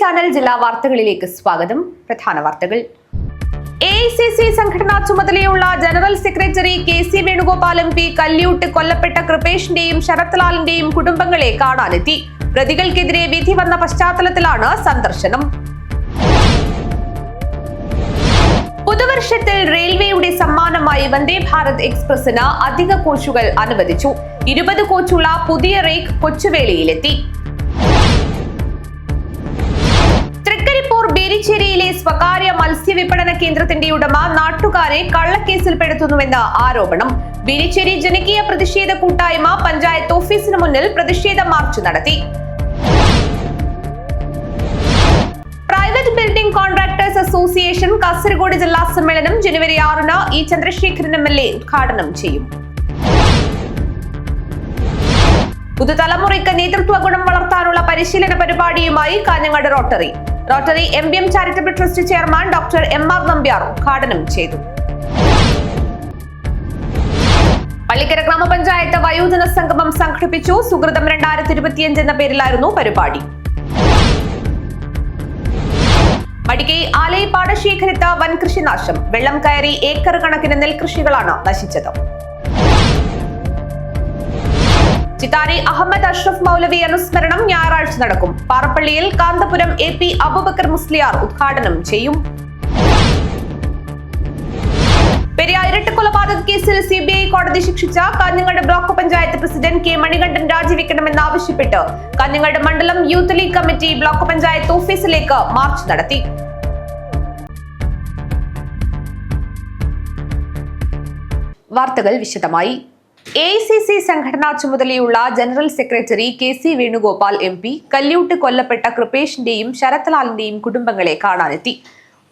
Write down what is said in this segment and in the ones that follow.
Channel ജില്ലാ വാർത്തകളിലേക്ക് സ്വാഗതം. പ്രധാന വാർത്തകൾ. എഐസിസി സംഘടനാ ചുമതലയുള്ള general secretary KC Venugopal MP Kalliyot കൊല്ലപ്പെട്ട കൃപേഷിന്റെയും ശരത്ലാലിന്റെയും കുടുംബങ്ങളെ കാണാനെത്തി. പ്രതികൾക്കെതിരെ വിധി വന്ന പശ്ചാത്തലത്തിലാണ് സന്ദർശനം. പുതുവർഷത്തിൽ റെയിൽവേയുടെ സമ്മാനമായി വന്ദേ ഭാരത് എക്സ്പ്രസിന് അധിക കോച്ചുകൾ അനുവദിച്ചു. 20 കോച്ചുള്ള പുതിയ റേക്ക് കൊച്ചുവേളിയിലെത്തി. തൃക്കരിപ്പൂർ ബേരിച്ചേരിയിലെ സ്വകാര്യ മത്സ്യവിപണന കേന്ദ്രത്തിന്റെ ഉടമ നാട്ടുകാരെ കള്ളക്കേസിൽപ്പെടുത്തുന്നുവെന്ന് ആരോപണം. ബേരിച്ചേരി ജനകീയ പ്രതിഷേധ കൂട്ടായ്മ പഞ്ചായത്ത് ഓഫീസിന് മുന്നിൽ പ്രതിഷേധ മാർച്ച് നടത്തി. Private building contractors association Kasaragod ജില്ലാ സമ്മേളനം ജനുവരി 6-ന് E. ചന്ദ്രശേഖരൻ MLA ഉദ്ഘാടനം ചെയ്യും. പുതുതലമുറയ്ക്ക് നേതൃത്വ ഗുണം വളർത്താനുള്ള പരിശീലന പരിപാടിയുമായി Kanhangad rotary MBM charitable trust chairman doctor MR Nambiar ഉദ്ഘാടനം ചെയ്തു. പള്ളിക്കര ഗ്രാമപഞ്ചായത്ത് വയോജന സംഗമം സംഘടിപ്പിച്ചു. സുഹൃതം 2025 എന്ന പേരിലായിരുന്നു പരിപാടി. മടിക്കൈ ആലയി പാടശേഖരത്ത് വൻ കൃഷിനാശം. വെള്ളം കയറി ഏക്കർ കണക്കിന് നെൽകൃഷികളാണ് നശിച്ചത്. ചിത്താരി അഹമ്മദ് അഷ്റഫ് മൗലവി അനുസ്മരണം ഞായറാഴ്ച നടക്കും. പാറപ്പള്ളിയിൽ കാന്തപുരം AP അബൂബക്കർ മുസ്ലിയാർ ഉദ്ഘാടനം ചെയ്യും. പെരിയാർ ഇരട്ടക്കൊലപാതക കേസിൽ CBI കോടതി ശിക്ഷിച്ച Kanhangad block panchayat president K. Manikandan രാജിവെക്കണമെന്നാവശ്യപ്പെട്ട് കാഞ്ഞങ്ങാട് മണ്ഡലം youth league committee block panchayat ഓഫീസിലേക്ക് മാർച്ച് നടത്തി. വാർത്തകൾ വിശദമായി. AICC സംഘടനാ ചുമതലയുള്ള general secretary KC Venugopal MP Kalliyot കൊല്ലപ്പെട്ട കൃപേഷിന്റെയും ശരത്ലാലിന്റെയും കുടുംബങ്ങളെ കാണാനെത്തി.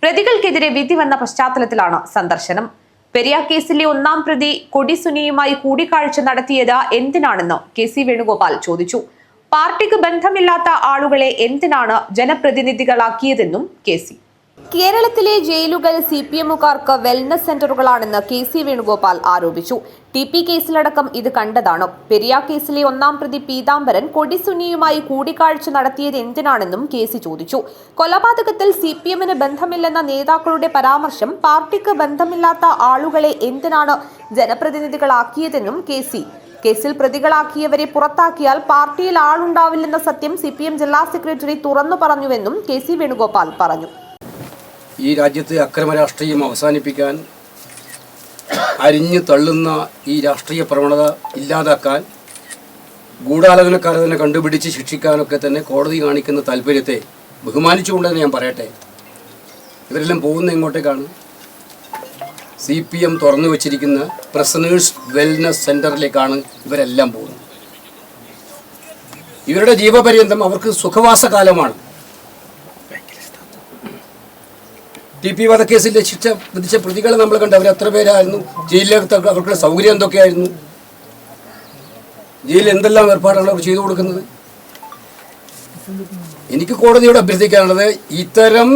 പ്രതികൾക്കെതിരെ വിധി വന്ന പശ്ചാത്തലത്തിലാണ് സന്ദർശനം. പെരിയാർ കേസിലെ 1-ാം പ്രതി കൊടിസുനിയുമായി കൂടിക്കാഴ്ച നടത്തിയത് എന്തിനാണെന്ന് KC വേണുഗോപാൽ ചോദിച്ചു. പാർട്ടിക്ക് ബന്ധമില്ലാത്ത ആളുകളെ എന്തിനാണ് ജനപ്രതിനിധികളാക്കിയതെന്നും KC. കേരളത്തിലെ ജയിലുകൾ CPMകാർക്ക് വെൽനസ് സെന്ററുകളാണെന്ന് KC വേണുഗോപാൽ ആരോപിച്ചു. TP കേസിലടക്കം ഇത് കണ്ടതാണ്. പെരിയാർ കേസിലെ 1-ാം പ്രതി പീതാംബരൻ കൊടിസുനിയുമായി കൂടിക്കാഴ്ച നടത്തിയത് എന്തിനാണെന്നും KC ചോദിച്ചു. കൊലപാതകത്തിൽ CPMന് ബന്ധമില്ലെന്ന നേതാക്കളുടെ പരാമർശം പാർട്ടിക്ക് ബന്ധമില്ലാത്ത ആളുകളെ എന്തിനാണ് ജനപ്രതിനിധികളാക്കിയതെന്നും KC. കേസിൽ പ്രതികളാക്കിയവരെ പുറത്താക്കിയാൽ പാർട്ടിയിൽ ആളുണ്ടാവില്ലെന്ന സത്യം CPM ജില്ലാ സെക്രട്ടറി തുറന്നു പറഞ്ഞുവെന്നും KC വേണുഗോപാൽ പറഞ്ഞു. ഈ രാജ്യത്തെ അക്രമ രാഷ്ട്രീയം അവസാനിപ്പിക്കാൻ, അരിഞ്ഞു തള്ളുന്ന ഈ രാഷ്ട്രീയ പ്രവണത ഇല്ലാതാക്കാൻ, ഗൂഢാലോചനക്കാരെ തന്നെ കണ്ടുപിടിച്ച് ശിക്ഷിക്കാനൊക്കെ തന്നെ കോടതി കാണിക്കുന്ന താല്പര്യത്തെ ബഹുമാനിച്ചുകൊണ്ടെന്ന് ഞാൻ പറയട്ടെ. ഇവരെല്ലാം പോകുന്ന എങ്ങോട്ടേക്കാണ്? CPM തുറന്നു വച്ചിരിക്കുന്ന പ്രസനേഴ്സ് വെൽനസ് സെൻ്ററിലേക്കാണ് ഇവരെല്ലാം പോകുന്നത്. ഇവരുടെ ജീവപര്യന്തം അവർക്ക് സുഖവാസകാലമാണ്. TP വധക്കേസിലെ ശിക്ഷ വിധിച്ച പ്രതികളെ നമ്മൾ കണ്ട് അവർ എത്ര പേരായിരുന്നു, ജയിലിലേക്ക് അവർക്കുള്ള സൗകര്യം എന്തൊക്കെയായിരുന്നു, ജയിലിൽ എന്തെല്ലാം ഏർപ്പാടാണ് അവർ ചെയ്തു കൊടുക്കുന്നത്. എനിക്ക് കോടതിയോട് അഭ്യർത്ഥിക്കാനുള്ളത്, ഇത്തരം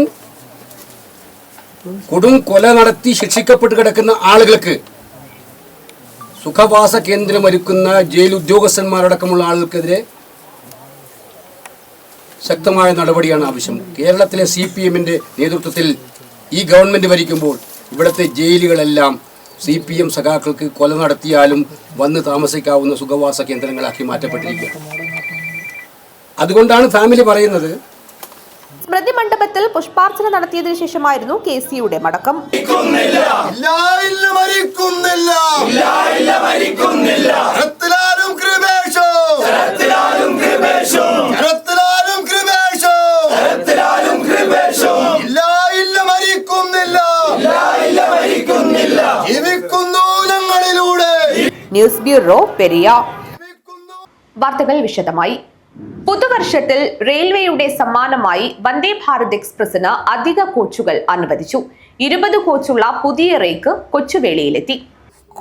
കൊടും കൊല നടത്തി ശിക്ഷിക്കപ്പെട്ട് കിടക്കുന്ന ആളുകൾക്ക് സുഖവാസ കേന്ദ്രമൊരുക്കുന്ന ജയിൽ ഉദ്യോഗസ്ഥന്മാരടക്കമുള്ള ആളുകൾക്കെതിരെ ശക്തമായ നടപടിയാണ് ആവശ്യം. കേരളത്തിലെ CPMന്റെ നേതൃത്വത്തിൽ ഈ ഗവൺമെന്റ് ഭരിക്കുമ്പോൾ ഇവിടുത്തെ ജയിലുകളെല്ലാം CPM സഖാക്കൾക്ക് കൊല നടത്തിയാലും വന്ന് താമസിക്കാവുന്ന സുഖവാസ കേന്ദ്രങ്ങളാക്കി മാറ്റപ്പെട്ടിരിക്കുകയാണ്. അതുകൊണ്ടാണ് ഫാമിലി പറയുന്നത്. സ്മൃതി മണ്ഡപത്തിൽ പുഷ്പാർച്ചന നടത്തിയതിനു ശേഷമായിരുന്നു KCയുടെ മടക്കം. News bureau, Periyar. വാർത്തകൾ വിശദമായി. പുതുവർഷത്തിൽ റെയിൽവേയുടെ സമ്മാനമായി വന്ദേ ഭാരത് എക്സ്പ്രസിന് അധിക കോച്ചുകൾ അനുവദിച്ചു. 20 കോച്ചുള്ള പുതിയ റേക്ക് കൊച്ചുവേളിയിലെത്തി.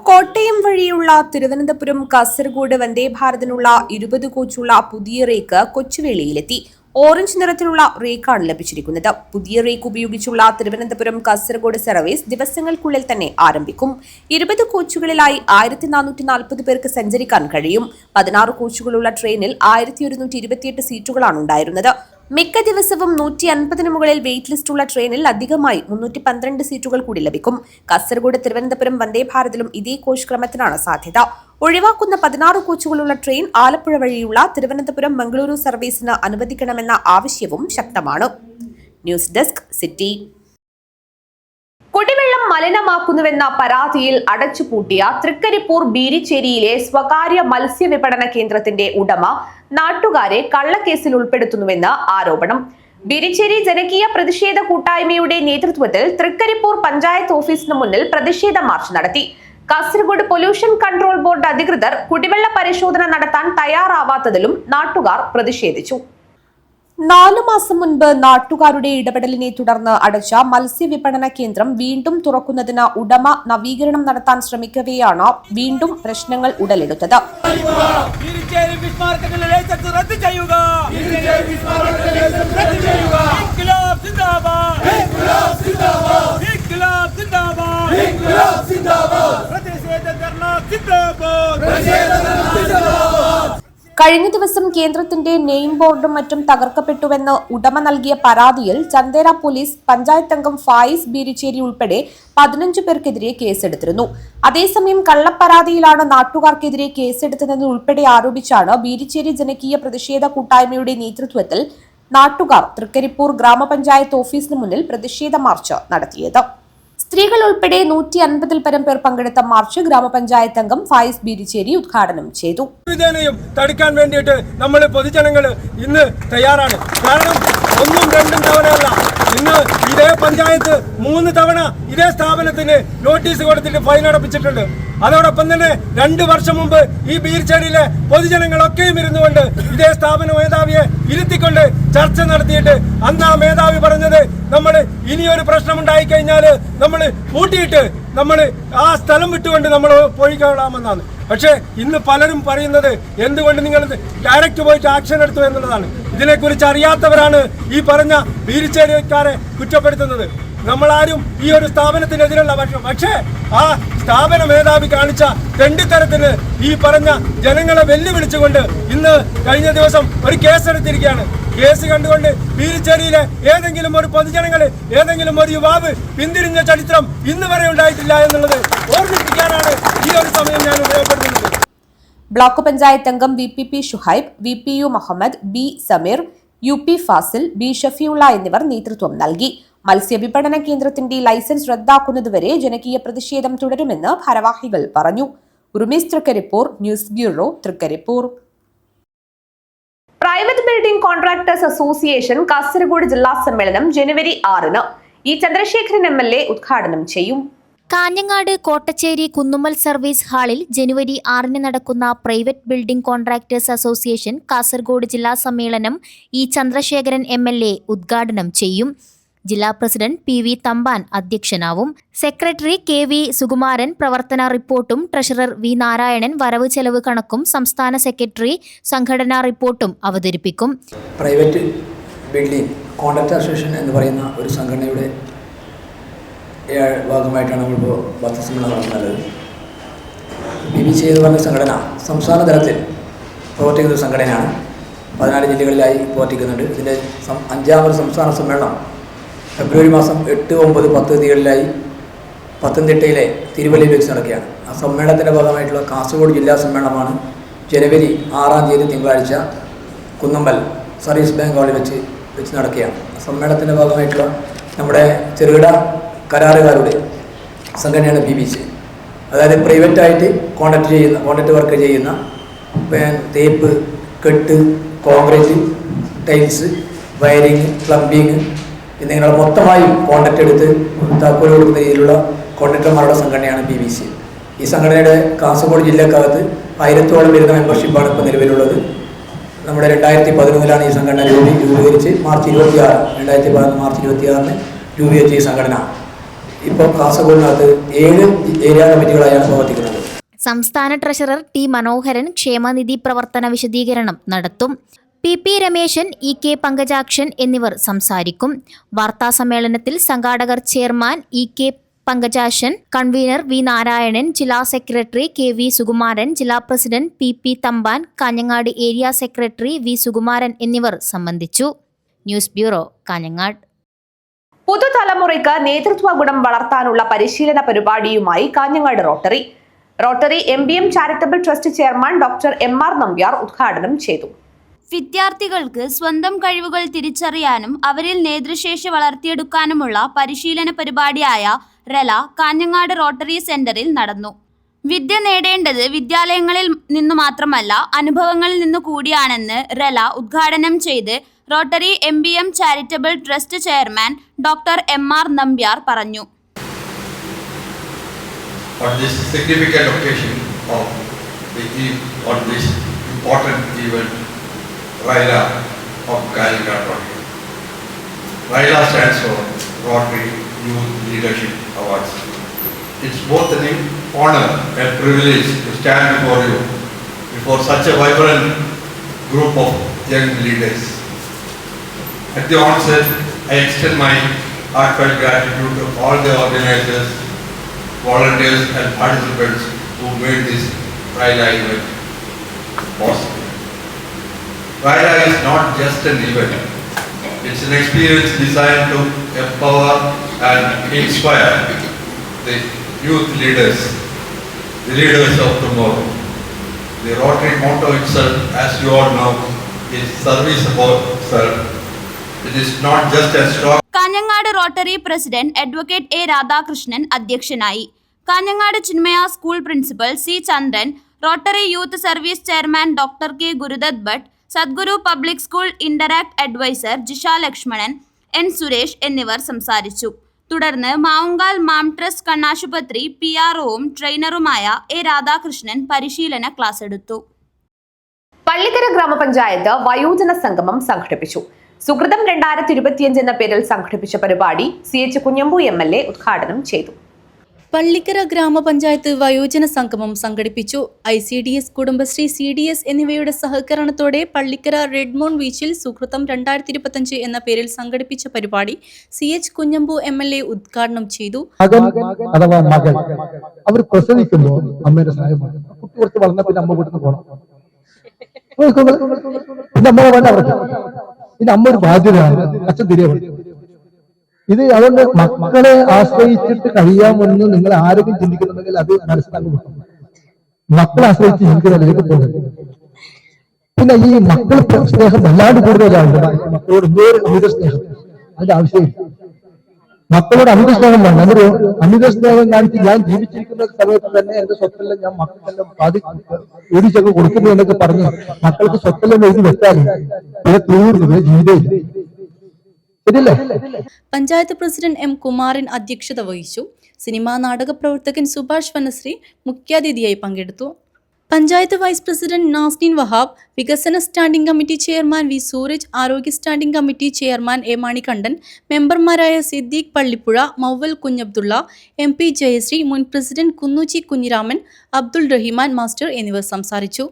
കോട്ടയം വഴിയുള്ള തിരുവനന്തപുരം കാസർഗോഡ് വന്ദേ ഭാരതിനുള്ള 20 കോച്ചുള്ള പുതിയ റേക്ക് കൊച്ചുവേളിയിലെത്തി. ഓറഞ്ച് നിറത്തിലുള്ള റേക്കാണ് ലഭിച്ചിരിക്കുന്നത്. പുതിയ റേക്ക് ഉപയോഗിച്ചുള്ള തിരുവനന്തപുരം കാസർഗോഡ് സർവീസ് ദിവസങ്ങൾക്കുള്ളിൽ തന്നെ ആരംഭിക്കും. 20 കോച്ചുകളിലായി 1440 പേർക്ക് സഞ്ചരിക്കാൻ കഴിയും. 16 കോച്ചുകളുള്ള ട്രെയിനിൽ 1128 സീറ്റുകളാണ് ഉണ്ടായിരുന്നത്. മിക്ക ദിവസവും 150 മുകളിൽ വെയിറ്റ് ലിസ്റ്റുള്ള ട്രെയിനിൽ അധികമായി 312 സീറ്റുകൾ കൂടി ലഭിക്കും. കാസർഗോഡ് തിരുവനന്തപുരം വന്ദേ ഭാരതിലും ഇതേ കോച്ച് ക്രമത്തിനാണ് സാധ്യത. ഒഴിവാക്കുന്ന 16 കോച്ചുകളുള്ള ട്രെയിൻ ആലപ്പുഴ വഴിയുള്ള തിരുവനന്തപുരം മംഗളൂരു സർവീസിന് അനുവദിക്കണമെന്ന ആവശ്യവും ശക്തമാണ്. News desk city. കുടിവെള്ളം മലിനമാക്കുന്നുവെന്ന പരാതിയിൽ അടച്ചുപൂട്ടിയ തൃക്കരിപ്പൂർ ബീരിച്ചേരിയിലെ സ്വകാര്യ മത്സ്യവിപണന കേന്ദ്രത്തിന്റെ ഉടമ നാട്ടുകാരെ കള്ളക്കേസിൽ ഉൾപ്പെടുത്തുന്നുവെന്ന് ആരോപണം. ബീരിച്ചേരി ജനകീയ പ്രതിഷേധ കൂട്ടായ്മയുടെ നേതൃത്വത്തിൽ തൃക്കരിപ്പൂർ പഞ്ചായത്ത് ഓഫീസിന് മുന്നിൽ പ്രതിഷേധ മാർച്ച് നടത്തി. കാസർഗോഡ് പൊല്യൂഷൻ കൺട്രോൾ ബോർഡ് അധികൃതർ കുടിവെള്ള പരിശോധന നടത്താൻ തയ്യാറാവാത്തതിലും നാട്ടുകാർ പ്രതിഷേധിച്ചു. 4 മാസം മുൻപ് നാട്ടുകാരുടെ ഇടപെടലിനെ തുടർന്ന് അടച്ച മത്സ്യവിപണന കേന്ദ്രം വീണ്ടും തുറക്കുന്നതിന് ഉടമ നവീകരണം നടത്താൻ ശ്രമിക്കവെയാണ് വീണ്ടും പ്രശ്നങ്ങൾ ഉടലെടുത്തത്. കഴിഞ്ഞ ദിവസം കേന്ദ്രത്തിന്റെ നെയിം ബോർഡും മറ്റും തകർക്കപ്പെട്ടുവെന്ന് ഉടമ നൽകിയ പരാതിയിൽ ചന്ദേര പോലീസ് പഞ്ചായത്ത് അംഗം ഫായിസ് ബീരിച്ചേരി ഉൾപ്പെടെ 15 പേർക്കെതിരെ കേസെടുത്തിരുന്നു. അതേസമയം കള്ളപ്പരാതിയിലാണ് നാട്ടുകാർക്കെതിരെ കേസെടുത്തതെന്ന് ഉൾപ്പെടെ ആരോപിച്ചാണ് ബീരിച്ചേരി ജനകീയ പ്രതിഷേധ കൂട്ടായ്മയുടെ നേതൃത്വത്തിൽ നാട്ടുകാർ തൃക്കരിപ്പൂർ ഗ്രാമപഞ്ചായത്ത് ഓഫീസിന് മുന്നിൽ പ്രതിഷേധ മാർച്ച് നടത്തിയത്. സ്ത്രീകൾ ഉൾപ്പെടെ 150-ൽ പരം പേർ പങ്കെടുത്ത മാർച്ച് ഗ്രാമപഞ്ചായത്ത് അംഗം ഫായിസ് ബീരിച്ചേരി ഉദ്ഘാടനം ചെയ്തു. തടുക്കാൻ വേണ്ടിയിട്ട് നമ്മൾ പൊതുജനങ്ങൾ ഇന്ന് തയ്യാറാണ്. കാരണം 1-2 തവണയല്ല, ഇന്ന് ഇതേ പഞ്ചായത്ത് 3 തവണ ഇതേ സ്ഥാപനത്തിന് നോട്ടീസ് കൊടുത്തിട്ട് ഫൈൻ അടപ്പിച്ചിട്ടുണ്ട്. അതോടൊപ്പം തന്നെ 2 വർഷം മുമ്പ് ഈ ബീർച്ചേരിയിലെ പൊതുജനങ്ങളൊക്കെയും ഇരുന്നുകൊണ്ട് ഇതേ സ്ഥാപന മേധാവിയെ ഇരുത്തിക്കൊണ്ട് ചർച്ച നടത്തിയിട്ട് അന്ന് ആ മേധാവി പറഞ്ഞത് നമ്മൾ ഇനിയൊരു പ്രശ്നം ഉണ്ടായിക്കഴിഞ്ഞാൽ നമ്മൾ കൂട്ടിയിട്ട് നമ്മൾ ആ സ്ഥലം വിട്ടുകൊണ്ട് നമ്മൾ പോയിക്കൊള്ളാമെന്നാണ്. പക്ഷേ ഇന്ന് പലരും പറയുന്നത് എന്തുകൊണ്ട് നിങ്ങൾ ഡയറക്റ്റ് പോയിട്ട് ആക്ഷൻ എടുത്തു എന്നുള്ളതാണ്. ഇതിനെക്കുറിച്ച് അറിയാത്തവരാണ് ഈ പറഞ്ഞ ബീരിച്ചേരിക്കാരെ കുറ്റപ്പെടുത്തുന്നത്. നമ്മളാരും ഈ ഒരു സ്ഥാപനത്തിനെതിരല്ല. പക്ഷേ ആ സ്ഥാപന മേധാവി കാണിച്ച തെണ്ടിത്തരത്തിന് ഈ പറഞ്ഞ ജനങ്ങളെ വെല്ലുവിളിച്ചുകൊണ്ട് ഇന്ന് കഴിഞ്ഞ ദിവസം ഒരു കേസെടുത്തിരിക്കുകയാണ്. കേസ് കണ്ടുകൊണ്ട് ബീരിച്ചേരിയിലെ ഏതെങ്കിലും ഒരു പൊതുജനങ്ങള് ഏതെങ്കിലും ഒരു യുവാവ് പിന്തിരിഞ്ഞ ചരിത്രം ഇന്ന് വരെ ഉണ്ടായിട്ടില്ല എന്നുള്ളത് ഓർമ്മിപ്പിക്കാനാണ് ഈ ഒരു സമയം ഞാൻ ഉപയോഗപ്പെടുത്തുന്നത്. ബ്ലോക്ക് പഞ്ചായത്ത് അംഗം VPP Shuhaib, VPU Muhammad, B Sameer, UP Fazil, B ഷഫിയുള്ള എന്നിവർ നേതൃത്വം നൽകി. മത്സ്യവിപണന കേന്ദ്രത്തിന്റെ ലൈസൻസ് റദ്ദാക്കുന്നതുവരെ ജനകീയ പ്രതിഷേധം തുടരുമെന്ന് ഭാരവാഹികൾ പറഞ്ഞു. Urumees Trikaripur, news bureau, Thrikaripur. Private building contractors association Kasaragod ജില്ലാ സമ്മേളനം ജനുവരി 6-ന് ചന്ദ്രശേഖരൻ MLA ഉദ്ഘാടനം ചെയ്യും. കാഞ്ഞങ്ങാട് കോട്ടച്ചേരി കുന്നുമ്മൽ സർവീസ് ഹാളിൽ ജനുവരി 6-ന് നടക്കുന്ന private building contractors association Kasaragod ജില്ലാ സമ്മേളനം ചന്ദ്രശേഖരൻ MLA ഉദ്ഘാടനം ചെയ്യും. ജില്ലാ പ്രസിഡന്റ് PV തമ്പാൻ അധ്യക്ഷനാവും. സെക്രട്ടറി KV സുകുമാരൻ പ്രവർത്തന റിപ്പോർട്ടും ട്രഷറർ V നാരായണൻ വരവ് ചെലവ് കണക്കും സംസ്ഥാന സെക്രട്ടറി സംഘടനാ റിപ്പോർട്ടും അവതരിപ്പിക്കും. പ്രൈവറ്റ് ബിൽഡിംഗ് കോൺട്രാക്ടർ അസോസിയേഷൻ എന്ന് പറയുന്ന ഒരു സംഘടനയുടെ ഭാഗമായിട്ടാണ് നമ്മളിപ്പോൾ പത്രസമ്മേളനം നടത്തുന്നത്. BBC എന്ന് പറഞ്ഞ സംഘടന സംസ്ഥാന തലത്തിൽ പ്രവർത്തിക്കുന്ന ഒരു സംഘടനയാണ്. 14 ജില്ലകളിലായി പ്രവർത്തിക്കുന്നുണ്ട്. ഇതിൻ്റെ 5ാമത് സംസ്ഥാന സമ്മേളനം ഫെബ്രുവരി മാസം 8, 9, 10 തീയതികളിലായി പത്തനംതിട്ടയിലെ തിരുവല്ലയിൽ വെച്ച് നടക്കുകയാണ്. ആ സമ്മേളനത്തിൻ്റെ ഭാഗമായിട്ടുള്ള കാസർഗോഡ് ജില്ലാ സമ്മേളനമാണ് ജനുവരി 6-ാം തീയതി തിങ്കളാഴ്ച കുന്നമ്പൽ സർവീസ് ബാങ്ക് ഹാളിൽ വെച്ച് നടക്കുകയാണ്. സമ്മേളനത്തിൻ്റെ ഭാഗമായിട്ടുള്ള നമ്മുടെ ചെറുകിട കരാറുകാരുടെ സംഘടനയാണ് BBC. അതായത് പ്രൈവറ്റായിട്ട് കോൺട്രാക്ട് വർക്ക് ചെയ്യുന്ന തേപ്പ്, കെട്ട്, കോൺക്രീറ്റ്, ടൈൽസ്, വയറിങ്, പ്ലംബിങ് എന്നിങ്ങനെ മൊത്തമായും കോൺട്രാക്ട് എടുത്ത് താക്കോൽ കൊടുക്കുന്ന രീതിയിലുള്ള കോൺട്രാക്ടർമാരുടെ സംഘടനയാണ് BBC. ഈ സംഘടനയുടെ കാസർഗോഡ് ജില്ലക്കകത്ത് 1000-ഓളം വരുന്ന മെമ്പർഷിപ്പാണ് ഇപ്പോൾ നിലവിലുള്ളത്. നമ്മുടെ 2011-ലാണ് ഈ സംഘടന രൂപീകരിച്ച് മാർച്ച് 26-ന് രൂപീകരിച്ച ഈ സംഘടന ഇപ്പോൾ കാസർഗോഡിനകത്ത് 7 ഏരിയ കമ്മിറ്റികളായാണ് പ്രവർത്തിക്കുന്നത്. സംസ്ഥാന ട്രഷറർ T മനോഹരൻ ക്ഷേമനിധി പ്രവർത്തന വിശദീകരണം നടത്തും. PP രമേശൻ, EK പങ്കജാക്ഷൻ എന്നിവർ സംസാരിക്കും. വാർത്താസമ്മേളനത്തിൽ സംഘാടകർ chairman EK Pankajakshan, convener V Narayanan, ജില്ലാ സെക്രട്ടറി KV സുകുമാരൻ, ജില്ലാ president PP Thampan, Kanhangad area secretary V Sukumaran എന്നിവർ സംബന്ധിച്ചു. News bureau, Kanhangad. പുതുതലമുറയ്ക്ക് നേതൃത്വ ഗുണം വളർത്താനുള്ള പരിശീലന പരിപാടിയുമായി Kanhangad rotary MBM charitable trust chairman doctor MR Nambiar ഉദ്ഘാടനം ചെയ്തു. വിദ്യാർത്ഥികൾക്ക് സ്വന്തം കഴിവുകൾ തിരിച്ചറിയാനും അവരിൽ നേതൃശേഷി വളർത്തിയെടുക്കാനുമുള്ള പരിശീലന പരിപാടിയായ റെല കാഞ്ഞങ്ങാട് റോട്ടറി സെന്ററിൽ നടന്നു. വിദ്യ നേടേണ്ടത് വിദ്യാലയങ്ങളിൽ നിന്നു മാത്രമല്ല, അനുഭവങ്ങളിൽ നിന്നു കൂടിയാണെന്ന് റെല ഉദ്ഘാടനം ചെയ്ത് rotary MBM charitable trust chairman doctor MR Nambiar പറഞ്ഞു. On this significant occasion of on this important event, RILA of Kalighat Rotary. RILA stands for Rotary Youth Leadership Awards. It's both an honor and privilege to stand before you, before such a vibrant group of young leaders. At the onset, I extend my heartfelt gratitude to all the organizers, volunteers and participants who made this RILA event possible. RILA is not just an event, it's an experience designed to empower and inspire the youth leaders, the leaders of tomorrow. The Rotary motto itself, as you all know, is service above self. It is not just a strong. Kanhangad rotary president advocate A. Radhakrishnan അധ്യക്ഷനായി. Kanhangad Chinmaya school principal C. Chandran, rotary youth service chairman doctor K. Gurudatt Bhat, Sadguru public school interact advisor Jisha Lakshmanan, N. Suresh എന്നിവർ സംസാരിച്ചു. തുടർന്ന് മാവുങ്കാൽ മാം trust കണ്ണാശുപത്രി PROവും ട്രെയിനറുമായ A. Radhakrishnan പരിശീലന class എടുത്തു. പള്ളിക്കര ഗ്രാമപഞ്ചായത്ത് വയോജന സംഗമം സംഘടിപ്പിച്ചു. സുകൃതം 2025 എന്ന പേരിൽ സംഘടിപ്പിച്ച പരിപാടി CH കുഞ്ഞമ്പു MLA ഉദ്ഘാടനം ചെയ്തു. പള്ളിക്കര ഗ്രാമപഞ്ചായത്ത് വയോജന സംഗമം സംഘടിപ്പിച്ചു. ICDS, കുടുംബശ്രീ, CDS എന്നിവയുടെ സഹകരണത്തോടെ പള്ളിക്കര റെഡ്മോൺ ബീച്ചിൽ സുകൃതം 2025 എന്ന പേരിൽ സംഘടിപ്പിച്ച പരിപാടി CH കുഞ്ഞമ്പു MLA ഉദ്ഘാടനം ചെയ്തു. അഥവാ മകൾ അവർ പ്രസവിക്കുമ്പോൾ അമ്മയുടെ സഹായമാണ്. കുട്ടി കുറച്ച് വളർന്ന പിന്നെ അമ്മ വീട്ടിൽ പോകണം, പിന്നെ അമ്മ വേണ്ട അവർക്ക്, പിന്നെ അമ്മ ഒരു ബാധ്യതയാണ്, അച്ഛൻ തിരികെ. ഇത് അതുകൊണ്ട് മക്കളെ ആശ്രയിച്ചിട്ട് കഴിയാമെന്ന് നിങ്ങൾ ആരെങ്കിലും ചിന്തിക്കുന്നുണ്ടെങ്കിൽ അത് മനസ്സിലാക്കി കൊടുക്കും. മക്കളെ ആശ്രയിച്ച് ചിന്തിക്കുന്നതിലേക്ക് പോകുന്നത്. പിന്നെ ഈ മക്കൾ സ്നേഹം വല്ലാണ്ട് കൂടുതലാണ്. മക്കളോട് വേറെ അമിത സ്നേഹം അതിന്റെ ആവശ്യമില്ല. മക്കളോട് അമിത സ്നേഹം വേണ്ട. എന്നൊരു അമിത സ്നേഹം കാണിച്ച് ഞാൻ ജീവിച്ചിരിക്കുന്ന സമയത്ത് തന്നെ എന്റെ സ്വത്തെല്ലാം ഞാൻ മക്കൾക്കെല്ലാം എഴുതിച്ചൊക്കെ കൊടുക്കുന്നു എന്നൊക്കെ പറഞ്ഞ് മക്കൾക്ക് സ്വത്തെല്ലാം എഴുതി വെച്ചാൽ പിന്നെ തീർന്നത് ജീവിതമില്ല. Panchayat president M. കുമാരൻ അധ്യക്ഷത വഹിച്ചു. സിനിമാ നാടക പ്രവർത്തകൻ സുഭാഷ് വനശ്രീ മുഖ്യാതിഥിയായി പങ്കെടുത്തു. പഞ്ചായത്ത് വൈസ് പ്രസിഡന്റ് നാസ്നീൻ വഹാബ്, വികസന standing committee chairman V. Suraj, ആരോഗ്യ standing committee chairman A. Manikandan, മെമ്പർമാരായ സിദ്ദീഖ് പള്ളിപ്പുഴ, മൗവൽ കുഞ്ഞബ്ദുള്ള, MP ജയശ്രീ, മുൻ പ്രസിഡന്റ് കുന്നൂച്ചി കുഞ്ഞിരാമൻ, അബ്ദുൾ റഹിമാൻ മാസ്റ്റർ എന്നിവർ സംസാരിച്ചു.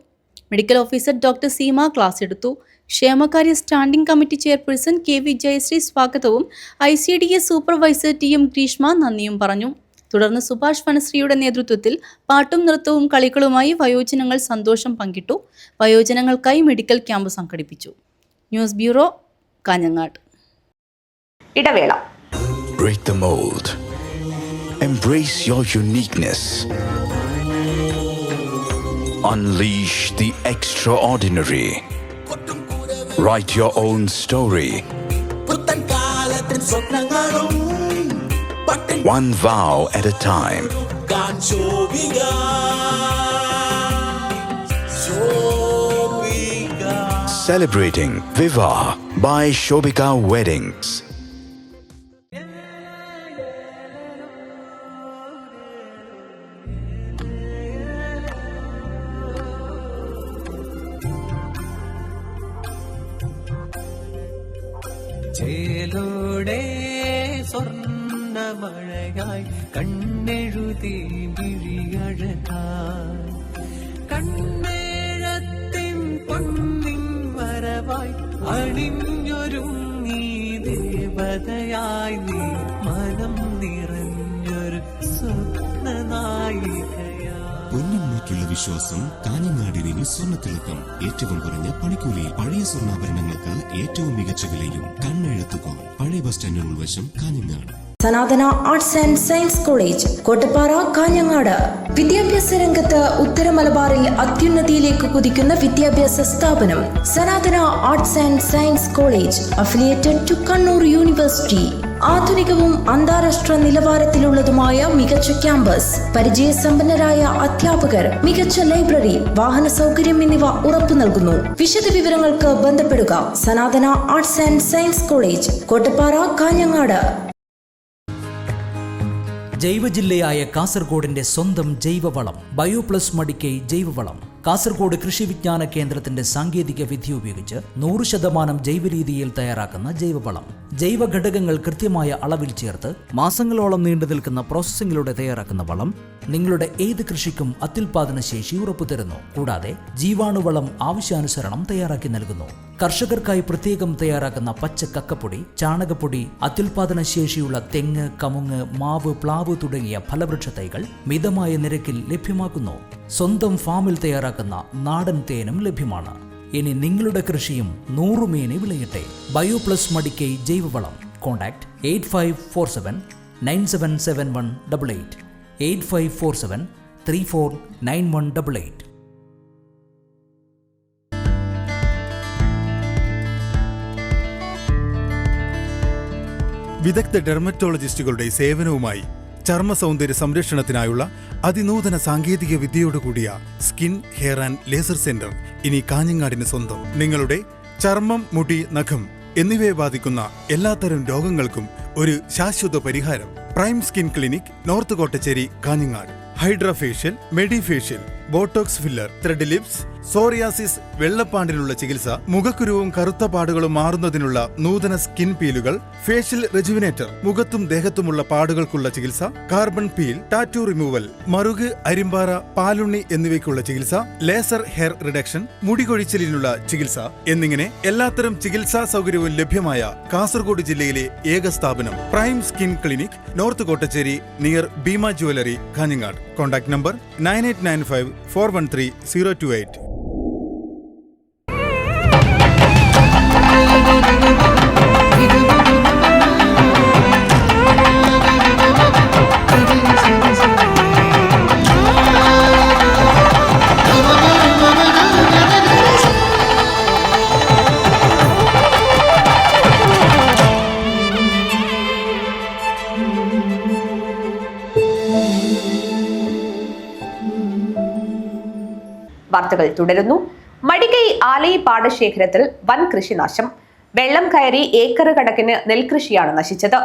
Medical officer doctor Seema class എടുത്തു. ക്ഷേമകാര്യ standing committee chairperson KV Jayasree സ്വാഗതവും ICDS സൂപ്പർവൈസർ TM ഗ്രീഷ്മ നന്ദിയും പറഞ്ഞു. തുടർന്ന് സുഭാഷ് വനശ്രീയുടെ നേതൃത്വത്തിൽ പാട്ടും നൃത്തവും കളികളുമായി വയോജനങ്ങൾ സന്തോഷം പങ്കിട്ടു. വയോജനങ്ങൾക്കായി മെഡിക്കൽ ക്യാമ്പ് സംഘടിപ്പിച്ചു. News bureau, Kanhangad. ഇടവേള. Break the mold. Embrace your uniqueness. Unleash the extraordinary. Write your own story. One vow at a time. Celebrating Viva by Shobika Weddings. ചേലോടെ സ്വർണ്ണമഴയായി കണ്ണെഴുതി വിഴിയഴകായി കണ്ണേഴത്തിൻ പൊന്നിൻ വരവായി അണിഞ്ഞൊരുങ്ങി ദേവതയായി നീ മനം നിറഞ്ഞൊരു സ്വപ്നനായികയായി. നെല്ലിലേക്കുള്ള വിശ്വാസം. കാഞ്ഞങ്ങാടിന് സ്വർണ്ണത്തിളക്കം. ഏറ്റവും കുറഞ്ഞ പണിക്കൂലിയിൽ പഴയ സ്വർണ്ണാഭരണങ്ങൾക്ക് ഏറ്റവും മികച്ച വിലയും. കണ്ണെഴുത്തുകോൾ, പഴയ ബസ് സ്റ്റാൻഡിന് ഉൾവശം, Kanhangad. Sanatana arts and science college, Kottappara, Kanhangad. വിദ്യാഭ്യാസ രംഗത്ത് ഉത്തര മലബാറിൽ അത്യുന്നതിയിലേക്ക് കുതിക്കുന്ന വിദ്യാഭ്യാസ സ്ഥാപനം Sanatana arts and science college, affiliated to Kannur university. ആധുനികവും അന്താരാഷ്ട്ര നിലവാരത്തിലുള്ളതുമായ മികച്ച ക്യാമ്പസ്, പരിചയസമ്പന്നരായ അധ്യാപകർ, മികച്ച ലൈബ്രറി, വാഹന സൗകര്യം എന്നിവ ഉറപ്പു നൽകുന്നു. വിശദ വിവരങ്ങൾക്ക് ബന്ധപ്പെടുക. Sanatana arts and science college, Kottappara, Kanhangad. ജൈവജില്ലയായ കാസർഗോഡിന്റെ സ്വന്തം ജൈവവളം ബയോപ്ലസ് മടിക്കൈ ജൈവവളം. കാസർഗോഡ് കൃഷി വിജ്ഞാന കേന്ദ്രത്തിന്റെ സാങ്കേതിക വിദ്യ ഉപയോഗിച്ച് 100% ജൈവരീതിയിൽ തയ്യാറാക്കുന്ന ജൈവവളം. ജൈവ ഘടകങ്ങൾ കൃത്യമായ അളവിൽ ചേർത്ത് മാസങ്ങളോളം നീണ്ടു നിൽക്കുന്ന പ്രോസസ്സിംഗിലൂടെ തയ്യാറാക്കുന്ന വളം നിങ്ങളുടെ ഏത് കൃഷിക്കും അത്യുൽപാദന ശേഷി ഉറപ്പുതരുന്നു. കൂടാതെ ജീവാണുവളം ആവശ്യാനുസരണം തയ്യാറാക്കി നൽകുന്നു. കർഷകർക്കായി പ്രത്യേകം തയ്യാറാക്കുന്ന പച്ച കക്കപ്പൊടി, ചാണകപ്പൊടി, അത്യുൽപാദന ശേഷിയുള്ള തെങ്ങ്, കമുങ്ങ്, മാവ്, പ്ലാവ് തുടങ്ങിയ ഫലവൃക്ഷ തൈകൾ മിതമായ നിരക്കിൽ ലഭ്യമാക്കുന്നു. സ്വന്തം ഫാമിൽ തയ്യാറാക്കുന്ന നാടൻ തേനും ലഭ്യമാണ്. ഇനി നിങ്ങളുടെ കൃഷിയും 100 മേനി വിളയട്ടെ. ബയോപ്ലസ് മടിക്കൈ ജൈവവളം. കോൺടാക്ട് 8547977188, 8547349188. വിദഗ്ധ ഡെർമറ്റോളജിസ്റ്റുകളുടെ സേവനവുമായി ചർമ്മ സൗന്ദര്യ സംരക്ഷണത്തിനായുള്ള അതിനൂതന സാങ്കേതിക വിദ്യയോടുകൂടിയ skin, hair and laser centre ഇനി കാഞ്ഞങ്ങാടിന് സ്വന്തം. നിങ്ങളുടെ ചർമ്മം, മുടി, നഖം എന്നിവയെ ബാധിക്കുന്ന എല്ലാത്തരം രോഗങ്ങൾക്കും ഒരു ശാശ്വത പരിഹാരം. Prime skin clinic, north Kottacheri, Kanhangad. Hydrafacial, medifacial, botox filler, thread lips, psoriasis, വെള്ളപ്പാണ്ടിനുള്ള ചികിത്സ, മുഖക്കുരുവും കറുത്ത പാടുകളും മാറുന്നതിനുള്ള നൂതന സ്കിൻ പീലുകൾ, ഫേഷ്യൽ റെജുവിനേറ്റർ, മുഖത്തും ദേഹത്തുമുള്ള പാടുകൾക്കുള്ള ചികിത്സ, കാർബൺ പീൽ, ടാറ്റു റിമൂവൽ, മറുക്, അരിമ്പാറ, പാലുണ്ണി എന്നിവയ്ക്കുള്ള ചികിത്സ, ലേസർ ഹെയർ റിഡക്ഷൻ, മുടികൊഴിച്ചിലിനുള്ള ചികിത്സ എന്നിങ്ങനെ എല്ലാത്തരം ചികിത്സാ സൗകര്യവും ലഭ്യമായ കാസർഗോഡ് ജില്ലയിലെ ഏക സ്ഥാപനം prime skin clinic, north Kottachery, near Bhima jewellery, Kanhangad. Contact number 9895413028. വാർത്തകൾ തുടരുന്നു. മടിക്കൈ ആലയി പാടശേഖരത്തിൽ വൻ കൃഷിനാശം. വെള്ളം കയറി ഏക്കർ കണക്കിന് നെൽകൃഷിയാണ് നശിച്ചത്.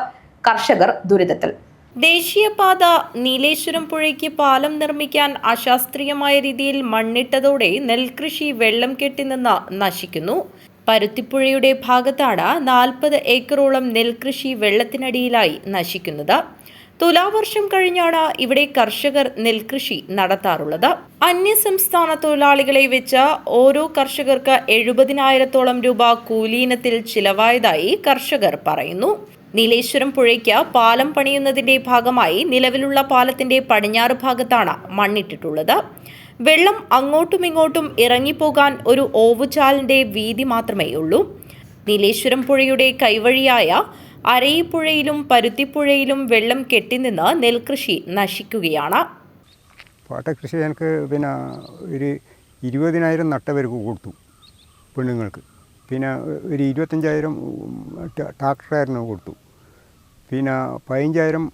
കർഷകർ ദുരിതത്തിൽ. ദേശീയപാത നീലേശ്വരം പുഴയ്ക്ക് പാലം നിർമ്മിക്കാൻ അശാസ്ത്രീയമായ രീതിയിൽ മണ്ണിട്ടതോടെ നെൽകൃഷി വെള്ളം കെട്ടിനിന്ന് നശിക്കുന്നു. പരുത്തിപ്പുഴയുടെ ഭാഗത്താണ് 40 ഏക്കറോളം നെൽകൃഷി വെള്ളത്തിനടിയിലായി നശിക്കുന്നത്. തുലാവർഷം കഴിഞ്ഞാണ് ഇവിടെ കർഷകർ നെൽകൃഷി നടത്താറുള്ളത്. അന്യസംസ്ഥാന തൊഴിലാളികളെ വെച്ച് ഓരോ കർഷകർക്ക് 70,000-ഓളം രൂപ കൂലിയിനത്തിൽ ചിലവായതായി കർഷകർ പറയുന്നു. നീലേശ്വരം പുഴയ്ക്ക് പാലം പണിയുന്നതിന്റെ ഭാഗമായി നിലവിലുള്ള പാലത്തിന്റെ പടിഞ്ഞാറ് ഭാഗത്താണ് മണ്ണിട്ടിട്ടുള്ളത്. വെള്ളം അങ്ങോട്ടും ഇങ്ങോട്ടും ഇറങ്ങിപ്പോകാൻ ഒരു ഓവുചാലിന്റെ വീതി മാത്രമേ ഉള്ളൂ. നീലേശ്വരം പുഴയുടെ കൈവഴിയായ അരയിപ്പുഴയിലും പരുത്തിപ്പുഴയിലും വെള്ളം കെട്ടിനിന്ന് നെൽകൃഷി നശിക്കുകയാണ്. പാട്ടകൃഷി എനിക്ക് പിന്നെ ഒരു 20,000 നട്ടവർക്ക് കൊടുത്തു പെണ്ണുങ്ങൾക്ക്. പിന്നെ ഒരു 25,000 ട്രാക്ടറുകാരന് കൊടുത്തു. പിന്നെ 15,000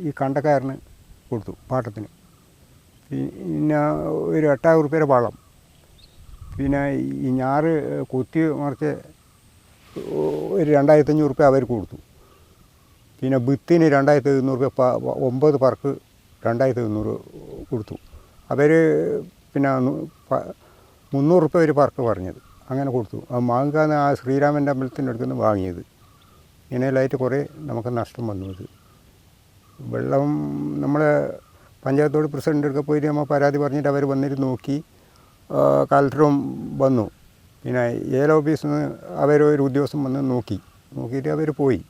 ഈ കണ്ടക്കാരന് കൊടുത്തു പാട്ടത്തിന്. പിന്നെ ഒരു 8,000 റുപ്യയുടെ വളം. പിന്നെ ഈ ഞാറ് കൊത്തി മറിച്ച് ഒരു 2,500 റുപ്യ അവർക്ക് കൊടുത്തു. പിന്നെ വിത്തിന് 2,700 റുപ്യ, 9 പറക്ക് 2,700 കൊടുത്തു. അവർ പിന്നെ 300 റുപ്യ ഒരു പറക്ക് പറഞ്ഞത്, അങ്ങനെ കൊടുത്തു. ആ മാങ്ങാന്ന് ആ ശ്രീരാമൻ്റെ അമ്പലത്തിൻ്റെ അടുത്ത് നിന്ന് വാങ്ങിയത്. ഇങ്ങനെയെല്ലാമായിട്ട് കുറേ നമുക്ക് നഷ്ടം വന്നു. ഇത് വെള്ളം നമ്മളെ പഞ്ചായത്തോട് പ്രസിഡൻ്റ് അടുക്ക പോയിട്ട് നമ്മൾ പരാതി പറഞ്ഞിട്ട് അവർ വന്നിട്ട് നോക്കി. കളക്ടറും വന്നു. പിന്നെ ഏല ഓഫീസിൽ നിന്ന് അവരൊരു ഉദ്യോഗസ്ഥൻ വന്ന് നോക്കിയിട്ട് അവർ പോയി.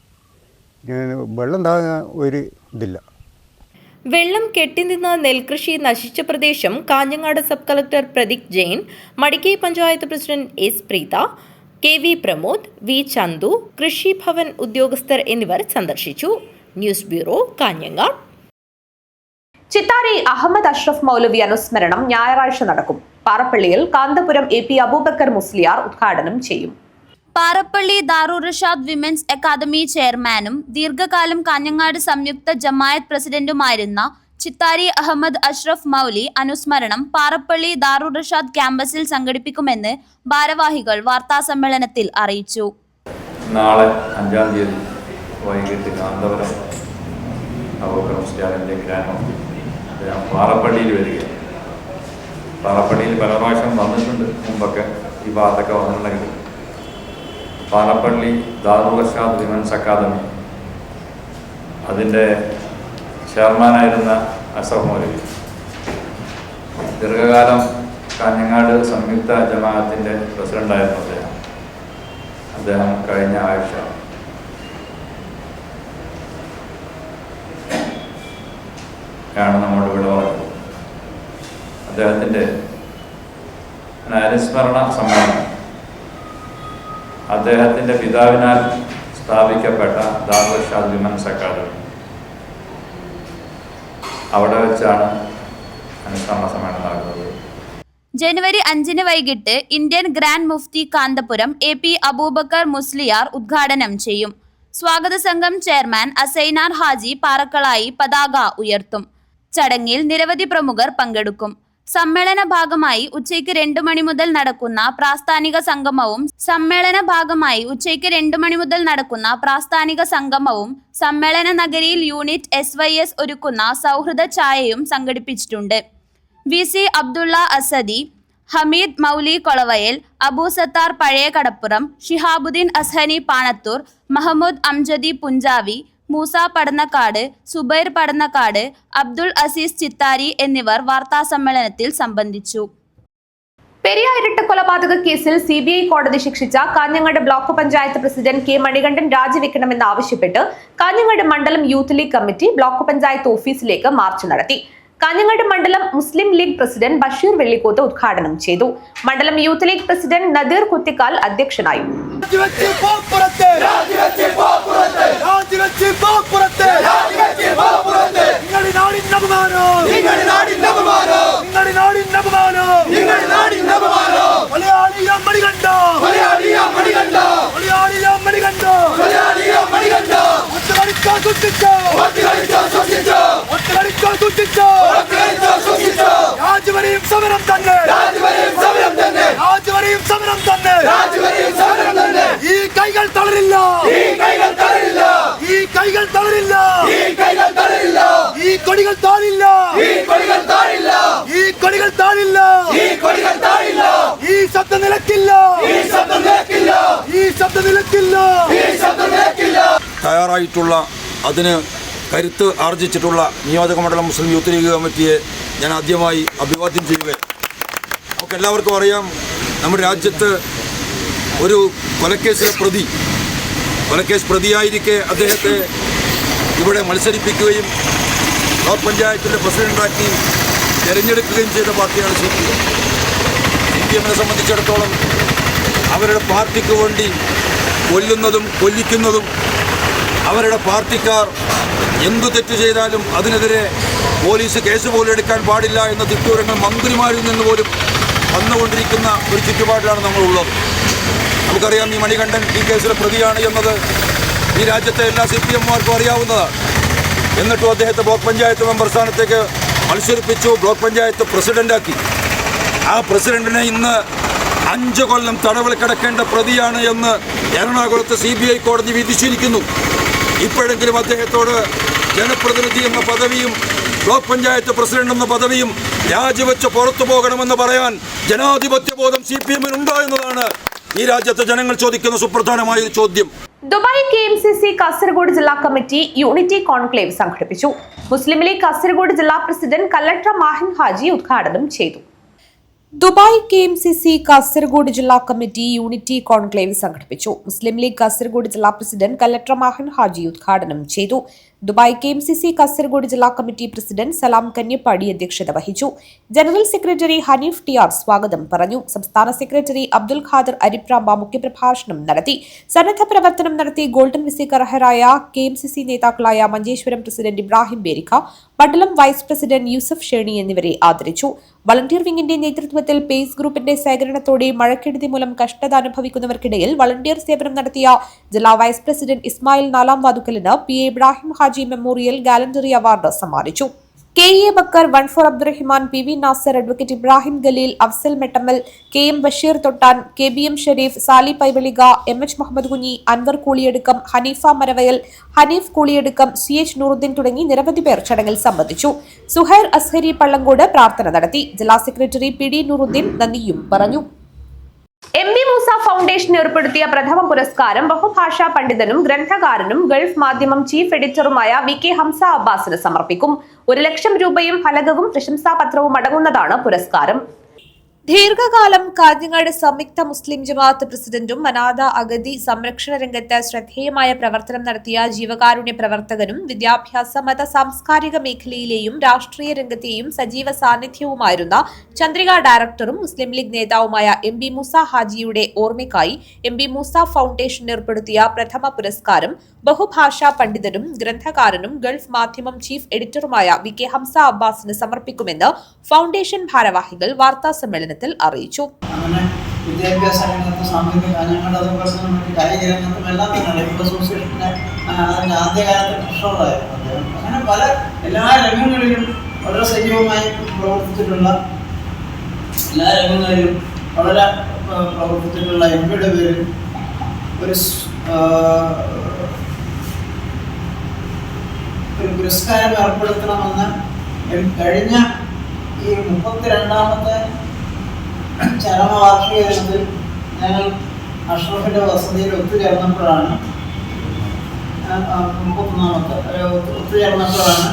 വെള്ളം താങ്ങാൻ ഒരു ഇതില്ല. വെള്ളം കെട്ടിനിന്ന നെൽകൃഷി നശിച്ച പ്രദേശം Kanhangad sub collector Pradeep Jain, Madikai panchayat president S Preetha, KV Pramod, V Chandu, Krishi Bhavan ഉദ്യോഗസ്ഥർ എന്നിവർ സന്ദർശിച്ചു. News bureau, Kanhangad. ചിത്താരി അഹമ്മദ് അഷ്റഫ് മൗലവി അനുസ്മരണം ഞായറാഴ്ച നടക്കും. പാറപ്പള്ളിയിൽ കാന്തപുരം AP അബൂബക്കർ മുസ്ലിയാർ ഉദ്ഘാടനം ചെയ്യും. പാറപ്പള്ളി ദാറുർ റഷാദ് വിമൻസ് അക്കാദമി ചെയർമാനും ദീർഘകാലം കാഞ്ഞങ്ങാട് സംയുക്ത ജമായത്ത് പ്രസിഡന്റുമായിരുന്ന ചിത്താരി അഹമ്മദ് അഷ്റഫ് മൗലി അനുസ്മരണം പാറപ്പള്ളി ദാറുർ റഷാദ് ക്യാമ്പസിൽ സംഘടിപ്പിക്കുമെന്ന് ഭാരവാഹികൾ വാർത്താസമ്മേളനത്തിൽ അറിയിച്ചു. നാളെ 5-ാം തീയതി വൈകിട്ട് കാന്തപുരം അബൂബക്കർ മുസ്ലിയാറിൻ്റെ ഗ്രാമം പാറപ്പള്ളിയിൽ വരികയാണ്. പാറപ്പള്ളിയിൽ പല പ്രാവശ്യം വന്നിട്ടുണ്ട്, മുമ്പൊക്കെ ഈ ഭാഗത്തൊക്കെ വന്നിട്ടുണ്ടെങ്കിൽ. പാറപ്പള്ളി ദാറുർ റഷാദ് വിമൻസ് അക്കാദമി അതിൻ്റെ ചെയർമാനായിരുന്ന അഷ്റഫ് മൗലവി ദീർഘകാലം കാഞ്ഞങ്ങാട് സംയുക്ത ജമാഅത്തിൻ്റെ പ്രസിഡൻ്റായിരുന്നു അദ്ദേഹം കഴിഞ്ഞ ആഴ്ച ആണ് നമ്മുടെ ഇവിടെ പറഞ്ഞത്. അദ്ദേഹത്തിൻ്റെ അനുസ്മരണ സമ്മേളനം അദ്ദേഹത്തിൻ്റെ പിതാവിനാൽ സ്ഥാപിക്കപ്പെട്ട ദാറുർ റഷാദ് വിമൻസ് അക്കാദമി അവിടെ വെച്ചാണ് അനുസ്മരണ സമ്മേളനം നടക്കുന്നത്. ജനുവരി 5 വൈകിട്ട് ഇന്ത്യൻ ഗ്രാൻഡ് മുഫ്തി കാന്തപുരം AP അബൂബക്കർ മുസ്ലിയാർ ഉദ്ഘാടനം ചെയ്യും. സ്വാഗത സംഘം ചെയർമാൻ അസൈനാർ ഹാജി പാറക്കളായി പതാക ഉയർത്തും. ചടങ്ങിൽ നിരവധി പ്രമുഖർ പങ്കെടുക്കും. സമ്മേളന ഭാഗമായി ഉച്ചയ്ക്ക് 2 മണി മുതൽ നടക്കുന്ന പ്രാസ്ഥാനിക സംഗമവും സമ്മേളന നഗരിയിൽ യൂണിറ്റ് SYS ഒരുക്കുന്ന സൗഹൃദ ചായയും സംഘടിപ്പിച്ചിട്ടുണ്ട്. VC അബ്ദുള്ള അസദി, ഹമീദ് മൗലി കൊളവയൽ, അബൂ സത്താർ പഴയ കടപ്പുറം, ഷിഹാബുദ്ദീൻ അസ്ഹനി പാണത്തൂർ, മഹമ്മൂദ് അംജദി പുഞ്ചാവി, മൂസ പടന്നക്കാട്, സുബൈർ പടന്നക്കാട്, അബ്ദുൾ അസീസ് ചിത്താരി എന്നിവർ വാർത്താസമ്മേളനത്തിൽ സംബന്ധിച്ചു. പെരിയ ഇരട്ട കൊലപാതക കേസിൽ CBI കോടതി ശിക്ഷിച്ച Kanhangad block panchayat president K Manikandan രാജിവെക്കണമെന്നാവശ്യപ്പെട്ട് കാഞ്ഞങ്ങാട് മണ്ഡലം youth league committee block panchayat ഓഫീസിലേക്ക് മാർച്ച് നടത്തി. കാഞ്ഞങ്ങാട് മണ്ഡലം Muslim league president Basheer Vellikoth ഉദ്ഘാടനം ചെയ്തു. മണ്ഡലം youth league president Nadeer Kuthikkal അധ്യക്ഷനായി. സമരം തന്നെ ഈ കൈകൾ തളരില്ല, ഈ കൊടികൾ താഴില്ല, ഈ ശബ്ദം നിലക്കില്ല. തയ്യാറായിട്ടുള്ള അതിന് കരുത്ത് ആർജിച്ചിട്ടുള്ള നിയോജക മണ്ഡലം മുസ്ലിം യൂത്ത് ലീഗ് കമ്മിറ്റിയെ ഞാൻ ആദ്യമായി അഭിവാദ്യം ചെയ്യുകയാണ്. നമുക്കെല്ലാവർക്കും അറിയാം, നമ്മുടെ രാജ്യത്ത് ഒരു കൊലക്കേസ് പ്രതിയായിരിക്കെ അദ്ദേഹത്തെ ഇവിടെ മത്സരിപ്പിക്കുകയും ബ്ലോക്ക് പഞ്ചായത്തിൻ്റെ പ്രസിഡന്റാക്കി തിരഞ്ഞെടുക്കുകയും ചെയ്ത പാർട്ടിയാണ് CPM-നെ സംബന്ധിച്ചിടത്തോളം അവരുടെ പാർട്ടിക്ക് വേണ്ടി കൊല്ലുന്നതും കൊല്ലിക്കുന്നതും അവരുടെ പാർട്ടിക്കാർ എന്തു തെറ്റ് ചെയ്താലും അതിനെതിരെ പോലീസ് കേസ് പോലും എടുക്കാൻ പാടില്ല എന്ന തിട്ടൂരങ്ങൾ മന്ത്രിമാരിൽ നിന്ന് പോലും വന്നുകൊണ്ടിരിക്കുന്ന ഒരു ചുറ്റുപാടിലാണ് നമ്മളുള്ളത്. നമുക്കറിയാം, ഈ മണികണ്ഠൻ ഈ കേസിലെ പ്രതിയാണ് എന്നത് ഈ രാജ്യത്തെ എല്ലാ CPM-മാർക്കും അറിയാവുന്നതാണ്. എന്നിട്ടും അദ്ദേഹത്തെ ബ്ലോക്ക് പഞ്ചായത്ത് മെമ്പർ സ്ഥാനത്തേക്ക് മത്സരിപ്പിച്ചു, ബ്ലോക്ക് പഞ്ചായത്ത് പ്രസിഡന്റാക്കി. ആ പ്രസിഡന്റിനെ ഇന്ന് 5 കൊല്ലം തടവിൽ കിടക്കേണ്ട പ്രതിയാണ് എന്ന് എറണാകുളത്ത് CBI കോടതി വിധിച്ചിരിക്കുന്നു. ഇപ്പോഴെങ്കിലും അദ്ദേഹത്തോട് ജനപ്രതിനിധി എന്ന പദവിയും ബ്ലോക്ക് പഞ്ചായത്ത് പ്രസിഡന്റ് എന്ന പദവിയും രാജിവെച്ച് പുറത്തു പോകണമെന്ന് പറയാൻ ജനാധിപത്യ ബോധം CPM-നുണ്ടോ എന്നതാണ് ഈ രാജ്യത്തെ ജനങ്ങൾ ചോദിക്കുന്ന സുപ്രധാനമായ ഒരു ചോദ്യം. ദുബായ് KMCC കാസർഗോഡ് ജില്ലാ കമ്മിറ്റി യൂണിറ്റി കോൺക്ലേവ് സംഘടിപ്പിച്ചു. മുസ്ലിം ലീഗ് കാസർഗോഡ് ജില്ലാ പ്രസിഡന്റ് കല്ലട്ര മാഹിൻ ഹാജി ഉദ്ഘാടനം ചെയ്തു. ദുബായ് KMCC കാസർഗോഡ് ജില്ലാ കമ്മിറ്റി യൂണിറ്റി കോൺക്ലേവ് സംഘടിപ്പിച്ചു. മുസ്ലിം ലീഗ് കാസർഗോഡ് ജില്ലാ പ്രസിഡന്റ് കല്ലട്ര മാഹിൻ ഹാജി ഉദ്ഘാടനം ചെയ്തു. ദുബായ് KMCC കാസർഗോഡ് ജില്ലാ കമ്മിറ്റി പ്രസിഡന്റ് സലാം കന്യപ്പാടി അധ്യക്ഷത വഹിച്ചു. ജനറൽ സെക്രട്ടറി ഹനീഫ് TR സ്വാഗതം പറഞ്ഞു. സംസ്ഥാന സെക്രട്ടറി അബ്ദുൽ ഖാദർ അരിപ്രാമ്പ മുഖ്യപ്രഭാഷണം നടത്തി. സന്നദ്ധ പ്രവർത്തനം നടത്തി ഗോൾഡൻ വിസിക്ക് അർഹരായ KMCC നേതാക്കളായ മഞ്ചേശ്വരം പ്രസിഡന്റ് ഇബ്രാഹിം ബേരിക്ക, മണ്ഡലം വൈസ് പ്രസിഡന്റ് യൂസഫ് ഷേണി എന്നിവരെ ആദരിച്ചു. വളണ്ടിയർ വിങ്ങിന്റെ നേതൃത്വത്തിൽ പേസ് ഗ്രൂപ്പിന്റെ സഹകരണത്തോടെ മഴക്കെടുതി മൂലം കഷ്ടത അനുഭവിക്കുന്നവർക്കിടയിൽ വളണ്ടിയർ സേവനം നടത്തിയ ജില്ലാ വൈസ് പ്രസിഡന്റ് ഇസ്മായിൽ നാലാം വാതുക്കലിന് PA Ibrahim Haji memorial gallantry award സമ്മാനിച്ചു. KE Bakkar, 14 Abdurahiman, PV Nasar, advocate Ibrahim Khaleel, Afsal Mettammal, KM Basheer Thottan, KBM Shereef, Sali Paivalika, MH Muhammad Kunhi, Anwar കൂളിയടുക്കം, Haneefa Maravayal, Hanif കൂളിയടുക്കം, CH Nooruddeen തുടങ്ങി നിരവധി പേർ ചടങ്ങിൽ സംബന്ധിച്ചു. സുഹൈർ അസ്ഹരി പള്ളങ്കോട് പ്രാർത്ഥന നടത്തി. ജില്ലാ സെക്രട്ടറി PD നൂറുദ്ദീൻ നന്ദിയും പറഞ്ഞു. MB മൂസ ഫൗണ്ടേഷൻ ഏർപ്പെടുത്തിയ പ്രഥമ പുരസ്കാരം ബഹുഭാഷാ പണ്ഡിതനും ഗ്രന്ഥകാരനും ഗൾഫ് മാധ്യമം ചീഫ് എഡിറ്ററുമായ VK ഹംസ അബ്ബാസിന് സമർപ്പിക്കും. 1 ലക്ഷം രൂപയും ഫലകവും പ്രശംസാപത്രവും അടങ്ങുന്നതാണ് പുരസ്കാരം. ദീർഘകാലം കാഞ്ഞങ്ങാട് സംയുക്ത മുസ്ലിം ജമാഅത്ത് പ്രസിഡന്റും അനാഥ അഗതി സംരക്ഷണ രംഗത്ത് ശ്രദ്ധേയമായ പ്രവർത്തനം നടത്തിയ ജീവകാരുണ്യ പ്രവർത്തകനും വിദ്യാഭ്യാസ മത സാംസ്കാരിക മേഖലയിലെയും രാഷ്ട്രീയ രംഗത്തെയും സജീവ സാന്നിധ്യവുമായിരുന്ന ചന്ദ്രിക ഡയറക്ടറും മുസ്ലിം ലീഗ് നേതാവുമായ MB മൂസ ഹാജിയുടെ ഓർമ്മയ്ക്കായി MB മൂസ ഫൗണ്ടേഷൻ ഏർപ്പെടുത്തിയ പ്രഥമ പുരസ്കാരം ബഹുഭാഷാ പണ്ഡിതനും ഗ്രന്ഥകാരനും ഗൾഫ് മാധ്യമം ചീഫ് എഡിറ്ററുമായ VK ഹംസ അബ്ബാസിന് സമർപ്പിക്കുമെന്ന് ഫൗണ്ടേഷൻ ഭാരവാഹികൾ വാർത്താസമ്മേളനത്തിൽ അറിയിച്ചു. വിദ്യാഭ്യാസ രംഗത്ത്, സാമ്പത്തിക കാഞ്ഞങ്ങാട്, അതുപോലെ തന്നെ കായിക രംഗത്തും എല്ലാം തന്നെ അസോസിയേഷൻ്റെ അതിൻ്റെ ആദ്യകാലത്ത് ട്രഷററായിരുന്നു അദ്ദേഹം. അങ്ങനെ പല എല്ലാ രംഗങ്ങളിലും വളരെ സജീവമായി പ്രവർത്തിച്ചിട്ടുള്ള MPയുടെ പേരിൽ ഒരു പുരസ്കാരം ഏർപ്പെടുത്തണമെന്ന് കഴിഞ്ഞ ഈ 32ാമത്തെ ചരമവാർഷിക ദിനത്തിൽ ഞങ്ങൾ അഷ്റഫിൻ്റെ വസതിയിൽ ഒത്തുചേർന്നപ്പോഴാണ് 33ാമത്തെ ഒത്തുചേർന്നപ്പോഴാണ്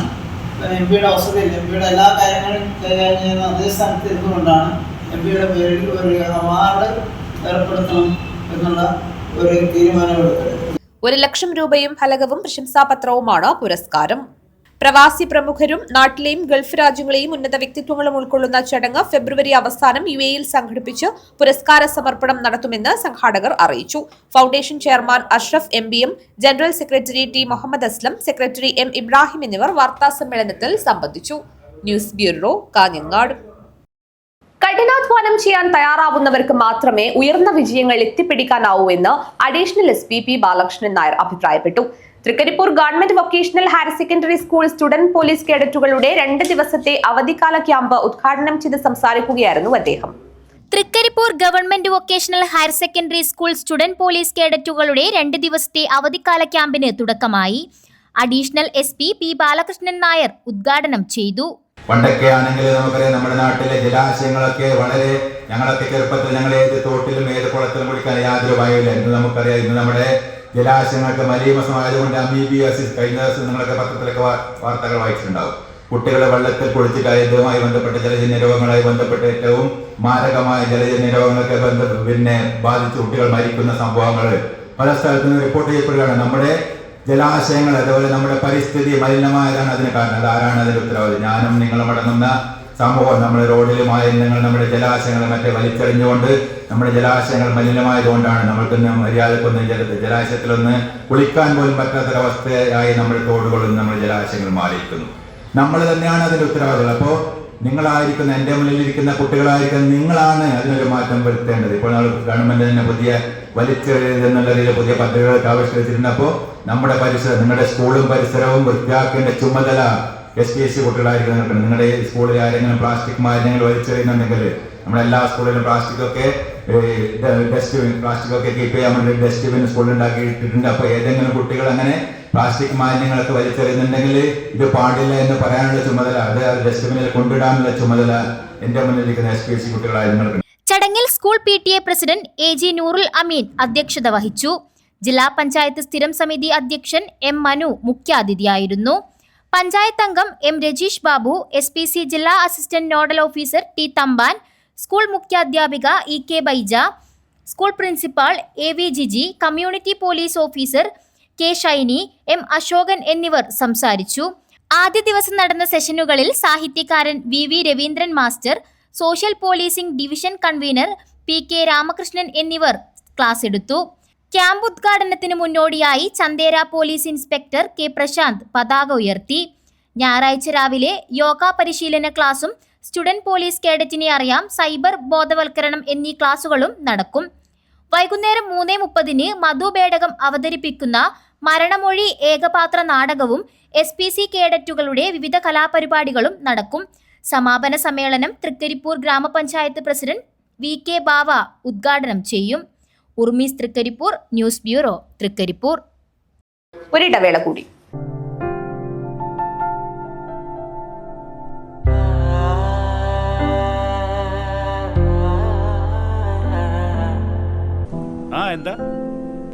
MPയുടെ വസതിയിൽ MPയുടെ എല്ലാ കാര്യങ്ങളും കൈകാര്യം ചെയ്യുന്ന അതേ സ്ഥാനത്ത് ഇരുന്നുകൊണ്ടാണ് MPയുടെ പേരിൽ ഒരു അവാർഡ് ഏർപ്പെടുത്തണം എന്നുള്ള ഒരു തീരുമാനമെടുത്തത്. 1 ലക്ഷം രൂപയും ഫലകവും പ്രശംസാപത്രവുമാണ് പുരസ്കാരം. പ്രവാസി പ്രമുഖരും നാട്ടിലെയും ഗൾഫ് രാജ്യങ്ങളെയും ഉന്നത വ്യക്തിത്വങ്ങളും ഉൾക്കൊള്ളുന്ന ചടങ്ങ് ഫെബ്രുവരി അവസാനം UAEയിൽ സംഘടിപ്പിച്ച് പുരസ്കാര സമർപ്പണം നടത്തുമെന്ന് സംഘാടകർ അറിയിച്ചു. Foundation chairman Ashraf MBM, general secretary T Muhammad Aslam, secretary M Ibrahim എന്നിവർ വാർത്താസമ്മേളനത്തിൽ സംബന്ധിച്ചു. News bureau, Kanhangad. കഠിനാധ്വാനം ചെയ്യാൻ തയ്യാറാവുന്നവർക്ക് മാത്രമേ ഉയർന്ന വിജയങ്ങൾ എത്തിപ്പിടിക്കാനാവൂ എന്ന് additional SP P Balakrishnan Nair അഭിപ്രായപ്പെട്ടു. Thrikaripur government vocational higher secondary school student police കേഡറ്റുകളുടെ 2 ദിവസത്തെ അവധിക്കാല ക്യാമ്പ് ഉദ്ഘാടനം ചെയ്ത് സംസാരിക്കുകയായിരുന്നു അദ്ദേഹം. Thrikaripur government vocational higher secondary school student police കേഡറ്റുകളുടെ 2 ദിവസത്തെ അവധിക്കാല ക്യാമ്പിന് തുടക്കമായി. Additional SP P Balakrishnan Nair ഉദ്ഘാടനം ചെയ്തു. പണ്ടൊക്കെ ആണെങ്കിൽ നമുക്കറിയാം, നമ്മുടെ നാട്ടിലെ ജലാശയങ്ങളൊക്കെ വളരെ, ഞങ്ങളൊക്കെ ചെറുപ്പത്തിൽ ഞങ്ങൾ ഏത് തോട്ടിലും ഏത് കുളത്തിലും കുളിക്കാൻ യാതൊരു ഭയമില്ല. ഇന്ന് നമുക്കറിയാം, ഇന്ന് നമ്മുടെ ജലാശയങ്ങൾക്ക് മലീമസമായതുകൊണ്ട് അമീബിയാസിസ്, കഴിഞ്ഞ ദിവസം നിങ്ങളൊക്കെ പത്രത്തിലൊക്കെ വാർത്തകൾ വായിച്ചിട്ടുണ്ടാവും. കുട്ടികളെ വെള്ളത്തിൽ കുളിച്ചിട്ട് ഇതുമായി ബന്ധപ്പെട്ട ജലജന്യ രോഗങ്ങളുമായി ബന്ധപ്പെട്ട് ഏറ്റവും മാരകമായ ജലജന്യ രോഗങ്ങളൊക്കെ ബാധിച്ച് കുട്ടികൾ മരിക്കുന്ന സംഭവങ്ങൾ പല സ്ഥലത്തു നിന്ന് റിപ്പോർട്ട് ചെയ്യപ്പെടുകയാണ്. നമ്മുടെ ജലാശയങ്ങൾ, അതുപോലെ നമ്മുടെ പരിസ്ഥിതി മലിനമായതാണ് അതിന് കാരണം. അതാരാണ് അതിന്റെ ഉത്തരവാദി? ഞാനും നിങ്ങളും അടങ്ങുന്ന സമൂഹം. നമ്മുടെ റോഡിൽ മാലിന്യങ്ങൾ, നമ്മുടെ ജലാശയങ്ങൾ വലിച്ചെറിഞ്ഞുകൊണ്ട് നമ്മുടെ ജലാശയങ്ങൾ മലിനമായതുകൊണ്ടാണ് നമ്മൾക്ക് മര്യാദക്കൊന്നും ജലാശയത്തിലൊന്ന് കുളിക്കാൻ പോലും പറ്റാത്തൊരവസ്ഥയായി നമ്മുടെ തോടുകളും നമ്മുടെ ജലാശയങ്ങൾ മാറിയിരിക്കുന്നു. നമ്മൾ തന്നെയാണ് അതിന്റെ ഉത്തരവാദികൾ. അപ്പോൾ നിങ്ങളായിരിക്കുന്ന, എൻ്റെ മുന്നിലിരിക്കുന്ന കുട്ടികളായിരിക്കുന്ന നിങ്ങളാണ് അതിനൊരു മാറ്റം വരുത്തേണ്ടത്. ഇപ്പോൾ നമ്മൾ ഗവൺമെന്റ് തന്നെ പുതിയ വലിച്ചെറിയതെന്നുള്ള രീതിയിൽ പുതിയ പദ്ധതികളൊക്കെ ആവിഷ്കരിച്ചിട്ടുണ്ട്. അപ്പോൾ നമ്മുടെ പരിസരം, നിങ്ങളുടെ സ്കൂളും പരിസരവും വൃത്തിയാക്കേണ്ട ചുമതല SPSC കുട്ടികളായിരിക്കും. നിങ്ങളുടെ സ്കൂളിൽ ആരെങ്കിലും പ്ലാസ്റ്റിക് മാലിന്യങ്ങൾ വലിച്ചെറിയുന്നുണ്ടെങ്കിൽ നമ്മളെല്ലാ സ്കൂളിലും പ്ലാസ്റ്റിക് ഒക്കെ കീപ്പ് ചെയ്യാൻ വേണ്ടി ഡസ്റ്റ്ബിൻ സ്കൂളിൽ ഉണ്ടാക്കിയിട്ടുണ്ട്. അപ്പോൾ ഏതെങ്കിലും കുട്ടികൾ അങ്ങനെ പ്ലാസ്റ്റിക് മാലിന്യങ്ങളൊക്കെ വലിച്ചെറിയുന്നുണ്ടെങ്കിൽ ഇത് പാടില്ല എന്ന് പറയാനുള്ള ചുമതല, അത് ഡസ്റ്റ്ബിനിൽ കൊണ്ടിടാനുള്ള ചുമതല എൻ്റെ മുന്നിലിരിക്കുന്ന SPSC കുട്ടികളായിരുന്നു. ചടങ്ങിൽ school PTA president AG Noorul അമീൻ അധ്യക്ഷത വഹിച്ചു. ജില്ലാ പഞ്ചായത്ത് സ്ഥിരം സമിതി അധ്യക്ഷൻ M മനു മുഖ്യാതിഥിയായിരുന്നു. പഞ്ചായത്ത് അംഗം M രജീഷ് ബാബു, SPC ജില്ലാ assistant nodal officer T Thampan, school മുഖ്യാധ്യാപിക EK Baija, school principal AV Jiji, community police officer K Shiny, M Ashokan എന്നിവർ സംസാരിച്ചു. ആദ്യ ദിവസം നടന്ന സെഷനുകളിൽ സാഹിത്യകാരൻ V Raveendran master, social policing division convener PK Ramakrishnan എന്നിവർ ക്ലാസ് എടുത്തു. ക്യാമ്പ് ഉദ്ഘാടനത്തിന് മുന്നോടിയായി Chandera police inspector K Prasanth പതാക ഉയർത്തി. ഞായറാഴ്ച രാവിലെ യോഗ പരിശീലന ക്ലാസും സ്റ്റുഡന്റ് പോലീസ് കേഡറ്റിനെ അറിയാം, സൈബർ ബോധവൽക്കരണം എന്നീ ക്ലാസുകളും നടക്കും. വൈകുന്നേരം 3:30 മധു ബേടകം അവതരിപ്പിക്കുന്ന മരണമൊഴി ഏകപാത്ര നാടകവും SPC കേഡറ്റുകളുടെ വിവിധ കലാപരിപാടികളും നടക്കും. സമാപന സമ്മേളനം തൃക്കരിപ്പൂർ ഗ്രാമപഞ്ചായത്ത് പ്രസിഡന്റ് VK ബാവ ഉദ്ഘാടനം ചെയ്യും. ഉർമീസ് തൃക്കരിപ്പൂർ, ന്യൂസ് ബ്യൂറോ, തൃക്കരിപ്പൂർ. ഒരിടവേള കൂടി. എന്താ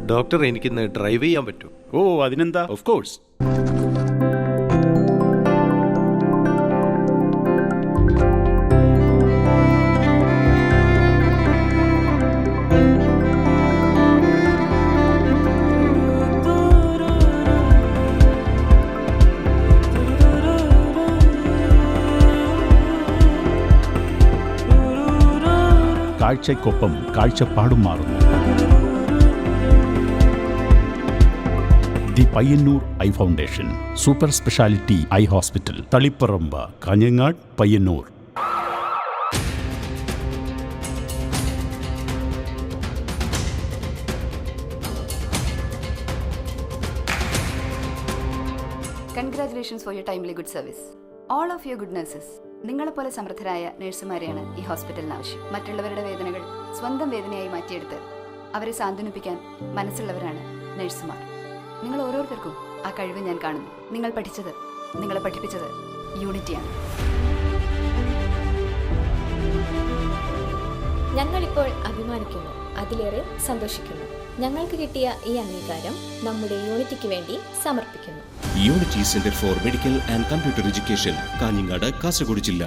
ഡോക്ടർ, എനിക്കിന്ന് ഡ്രൈവ് ചെയ്യാൻ പറ്റും? ഓ, അതിനെന്താ, ഓഫ് കോഴ്സ്. കാഴ്ചയ്ക്കൊപ്പം കാഴ്ചപ്പാടും മാറുന്നു. The Payyanur eye foundation super speciality eye hospital, Taliparamba, Kanhangad, Payyanur. Congratulations for your timely good service. All of your good nurses. നിങ്ങളെപ്പോലെ സമർത്ഥരായ നഴ്സുമാരെയാണ് ഈ ഹോസ്പിറ്റലിന് ആവശ്യം. മറ്റുള്ളവരുടെ വേദനകൾ സ്വന്തം വേദനയായി മാറ്റിയെടുത്ത് അവരെ സാന്ത്വനിപ്പിക്കാൻ മനസ്സുള്ളവരാണ് നഴ്സുമാർ. നിങ്ങൾ ഓരോരുത്തർക്കും ആ കഴിവ് ഞാൻ കാണുന്നു. നിങ്ങൾ പഠിച്ചത്, നിങ്ങളെ പഠിപ്പിച്ചത് യൂണിറ്റിയാണ്. ഞങ്ങളിപ്പോൾ അഭിമാനിക്കുന്നു, അതിലേറെ സന്തോഷിക്കുന്നു. ഞങ്ങൾക്ക് കിട്ടിയ ഈ അംഗീകാരം നമ്മുടെ യൂണിറ്റിക്ക് വേണ്ടി സമർപ്പിക്കുന്നു. Unity centre for medical and computer education, Kanhangad, Kasaragod ജില്ല.